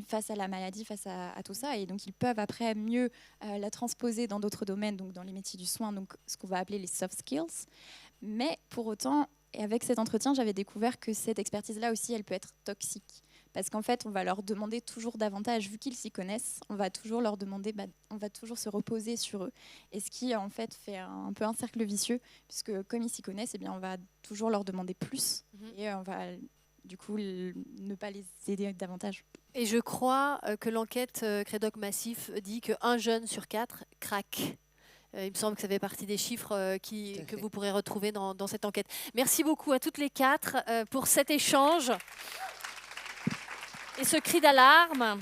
face à la maladie, face à tout ça. Et donc ils peuvent après mieux la transposer dans d'autres domaines, donc dans les métiers du soin, donc ce qu'on va appeler les soft skills. Mais pour autant, et avec cet entretien, j'avais découvert que cette expertise-là aussi, elle peut être toxique. Parce qu'en fait, on va leur demander toujours davantage, vu qu'ils s'y connaissent, on va toujours leur demander, on va toujours se reposer sur eux. Et ce qui, en fait, fait un peu un cercle vicieux, puisque comme ils s'y connaissent, eh bien, on va toujours leur demander plus. Et on va, du coup, ne pas les aider davantage. Et je crois que l'enquête Crédoc Massif dit qu'un jeune sur 4 craque. Il me semble que ça fait partie des chiffres que vous pourrez retrouver dans cette enquête. Merci beaucoup à toutes les 4 pour cet échange et ce cri d'alarme.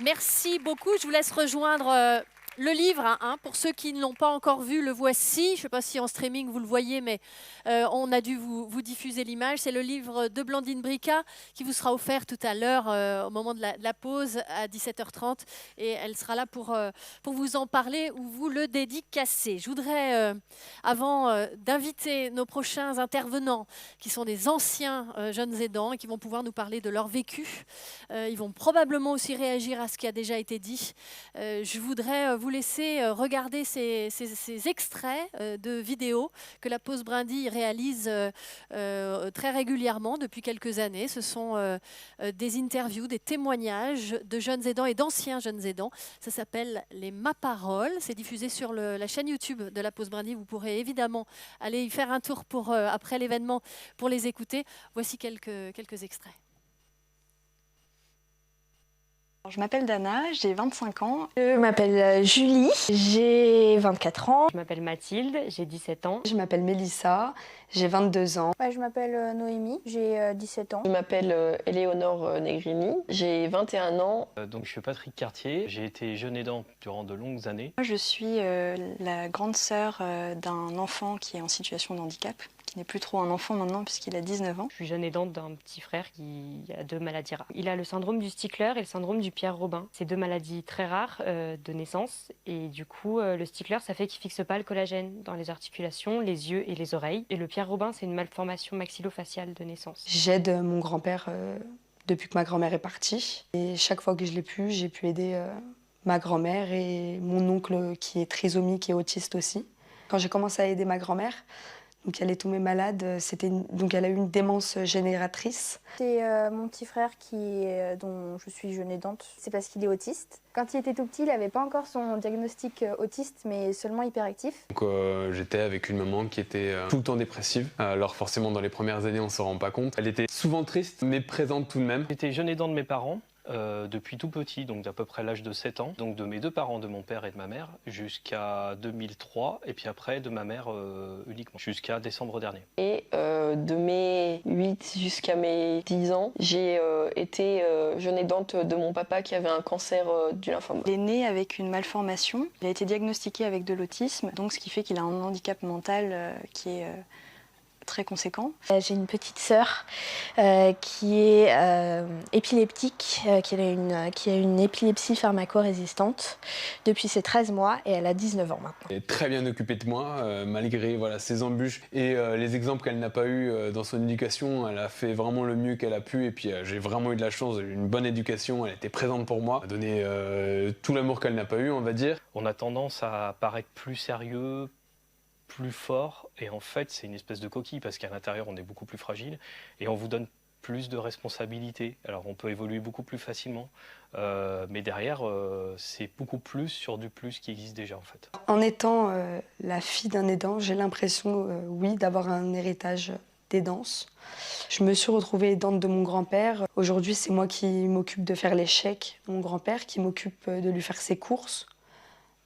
Merci beaucoup. Je vous laisse rejoindre le livre. Pour ceux qui ne l'ont pas encore vu, le voici. Je ne sais pas si en streaming vous le voyez, mais on a dû vous diffuser l'image. C'est le livre de Blandine Brica qui vous sera offert tout à l'heure au moment de la pause à 17h30. Et elle sera là pour vous en parler ou vous le dédicacer. Je voudrais, avant d'inviter nos prochains intervenants, qui sont des anciens jeunes aidants et qui vont pouvoir nous parler de leur vécu, ils vont probablement aussi réagir à ce qui a déjà été dit. Je voudrais vous laisser regarder ces extraits de vidéos que la Pause Brindille réalise très régulièrement depuis quelques années. Ce sont des interviews, des témoignages de jeunes aidants et d'anciens jeunes aidants. Ça s'appelle les Ma Parole. C'est diffusé sur la chaîne YouTube de la Pause Brindille. Vous pourrez évidemment aller y faire un tour après l'événement pour les écouter. Voici quelques extraits. Je m'appelle Dana, j'ai 25 ans. Je m'appelle Julie, j'ai 24 ans. Je m'appelle Mathilde, j'ai 17 ans. Je m'appelle Mélissa, j'ai 22 ans. Je m'appelle Noémie, j'ai 17 ans. Je m'appelle Éléonore Negrini, j'ai 21 ans. Donc je suis Patrick Cartier, j'ai été jeune aidant durant de longues années. Moi, je suis la grande sœur d'un enfant qui est en situation de handicap, qui n'est plus trop un enfant maintenant puisqu'il a 19 ans. Je suis jeune aidante d'un petit frère qui a 2 maladies rares. Il a le syndrome du Stickler et le syndrome du Pierre-Robin. C'est 2 maladies très rares de naissance et du coup le Stickler ça fait qu'il fixe pas le collagène dans les articulations, les yeux et les oreilles. Et le Pierre-Robin c'est une malformation maxillofaciale de naissance. J'aide mon grand-père depuis que ma grand-mère est partie et chaque fois que je l'ai pu, j'ai pu aider ma grand-mère et mon oncle qui est trisomique et autiste aussi. Quand j'ai commencé à aider ma grand-mère, donc elle est tombée malade, donc elle a eu une démence génératrice. C'est mon petit frère dont je suis jeune aidante, c'est parce qu'il est autiste. Quand il était tout petit, il n'avait pas encore son diagnostic autiste, mais seulement hyperactif. Donc j'étais avec une maman qui était tout le temps dépressive. Alors forcément dans les premières années on ne s'en rend pas compte. Elle était souvent triste mais présente tout de même. J'étais jeune aidant de mes parents. Depuis tout petit, donc d'à peu près l'âge de 7 ans, donc de mes 2 parents, de mon père et de ma mère, jusqu'à 2003, et puis après de ma mère uniquement, jusqu'à décembre dernier. Et de mes 8 jusqu'à mes 10 ans, j'ai été jeune aidante de mon papa qui avait un cancer du lymphome. Il est né avec une malformation, il a été diagnostiqué avec de l'autisme, donc ce qui fait qu'il a un handicap mental qui est très conséquent. J'ai une petite sœur qui est épileptique, qui a une épilepsie pharmacorésistante depuis ses 13 mois et elle a 19 ans maintenant. Elle est très bien occupée de moi, malgré ses embûches et les exemples qu'elle n'a pas eu dans son éducation. Elle a fait vraiment le mieux qu'elle a pu et puis j'ai vraiment eu de la chance, j'ai eu une bonne éducation, elle était présente pour moi, elle a donné tout l'amour qu'elle n'a pas eu, on va dire. On a tendance à paraître plus sérieux, plus fort, et en fait c'est une espèce de coquille parce qu'à l'intérieur on est beaucoup plus fragile et on vous donne plus de responsabilités. Alors on peut évoluer beaucoup plus facilement, mais derrière, c'est beaucoup plus sur du plus qui existe déjà en fait. En étant la fille d'un aidant, j'ai l'impression, oui, d'avoir un héritage d'aidance. Je me suis retrouvée aidante de mon grand-père. Aujourd'hui, c'est moi qui m'occupe de faire les chèques de mon grand-père, qui m'occupe de lui faire ses courses,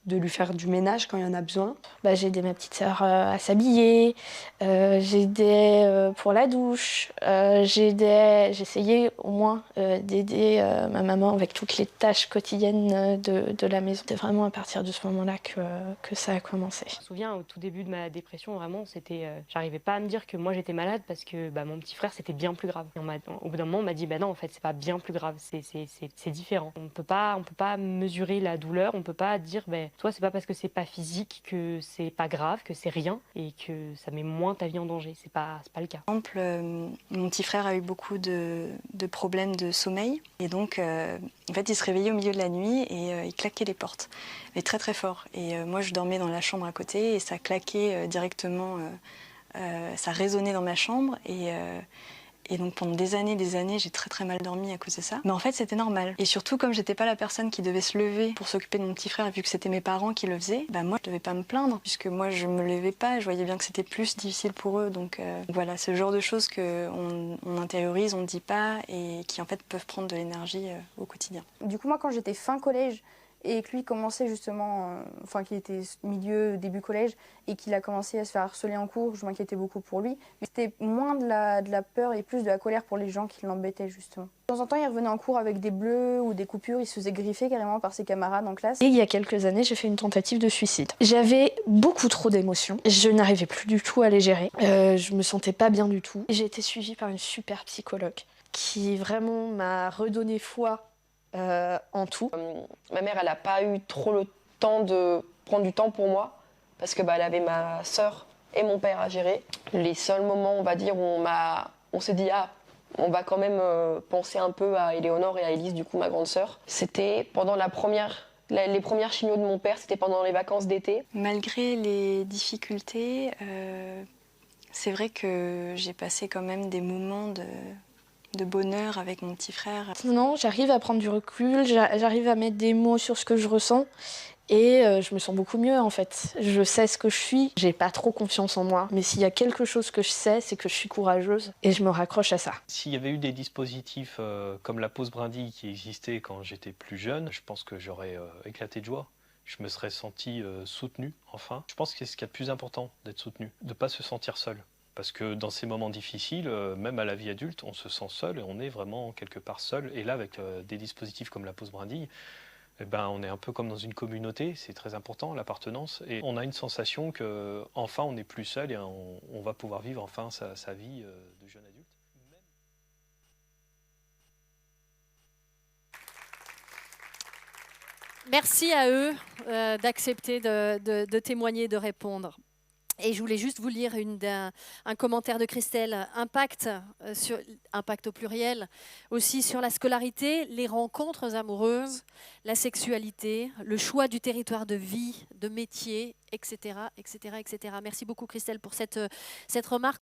de lui faire du ménage quand il y en a besoin. J'ai aidé ma petite sœur à s'habiller, j'ai aidé pour la douche, j'essayais au moins d'aider ma maman avec toutes les tâches quotidiennes de la maison. C'est vraiment à partir de ce moment-là que ça a commencé. Je me souviens au tout début de ma dépression, vraiment, j'arrivais pas à me dire que moi j'étais malade parce que mon petit frère c'était bien plus grave. Et au bout d'un moment on m'a dit non en fait c'est pas bien plus grave, c'est différent. On peut pas mesurer la douleur, on peut pas dire toi, c'est pas parce que c'est pas physique que c'est pas grave, que c'est rien et que ça met moins ta vie en danger. C'est pas le cas. Par exemple, mon petit frère a eu beaucoup de problèmes de sommeil et donc en fait il se réveillait au milieu de la nuit et il claquait les portes, mais très très fort. Et moi je dormais dans la chambre à côté et ça claquait directement, ça résonnait dans ma chambre et donc pendant des années, j'ai très très mal dormi à cause de ça. Mais en fait, c'était normal. Et surtout, comme j'étais pas la personne qui devait se lever pour s'occuper de mon petit frère, vu que c'était mes parents qui le faisaient, moi, je devais pas me plaindre, puisque moi, je me levais pas. Je voyais bien que c'était plus difficile pour eux. Donc voilà, ce genre de choses qu'on intériorise, on dit pas, et qui en fait peuvent prendre de l'énergie au quotidien. Du coup, moi, quand j'étais fin collège, et que lui commençait justement, qu'il était début collège, et qu'il a commencé à se faire harceler en cours, je m'inquiétais beaucoup pour lui. Mais c'était moins de la peur et plus de la colère pour les gens qui l'embêtaient justement. De temps en temps, il revenait en cours avec des bleus ou des coupures, il se faisait griffer carrément par ses camarades en classe. Et il y a quelques années, j'ai fait une tentative de suicide. J'avais beaucoup trop d'émotions, je n'arrivais plus du tout à les gérer, je me sentais pas bien du tout. J'ai été suivie par une super psychologue qui vraiment m'a redonné foi en tout. Ma mère, elle n'a pas eu trop le temps de prendre du temps pour moi parce que elle avait ma sœur et mon père à gérer. Les seuls moments, on va dire, où on s'est dit on va quand même penser un peu à Éléonore et à Élise, du coup ma grande sœur. C'était pendant les premières chimios de mon père, c'était pendant les vacances d'été. Malgré les difficultés, c'est vrai que j'ai passé quand même des moments de bonheur avec mon petit frère. Non, j'arrive à prendre du recul, j'arrive à mettre des mots sur ce que je ressens et je me sens beaucoup mieux en fait. Je sais ce que je suis, j'ai pas trop confiance en moi, mais s'il y a quelque chose que je sais, c'est que je suis courageuse et je me raccroche à ça. S'il y avait eu des dispositifs comme la pause brindille qui existait quand j'étais plus jeune, je pense que j'aurais éclaté de joie. Je me serais senti soutenu, enfin. Je pense que c'est ce qu'il y a de plus important, d'être soutenu, de ne pas se sentir seul. Parce que dans ces moments difficiles, même à la vie adulte, on se sent seul et on est vraiment quelque part seul. Et là, avec des dispositifs comme la pause brindille, on est un peu comme dans une communauté, c'est très important, l'appartenance. Et on a une sensation qu'enfin, on n'est plus seul et on va pouvoir vivre enfin sa vie de jeune adulte. Merci à eux d'accepter de témoigner, de répondre. Et je voulais juste vous lire un commentaire de Christelle. Impact au pluriel, aussi sur la scolarité, les rencontres amoureuses, la sexualité, le choix du territoire de vie, de métier, etc., etc., etc. Merci beaucoup Christelle pour cette remarque.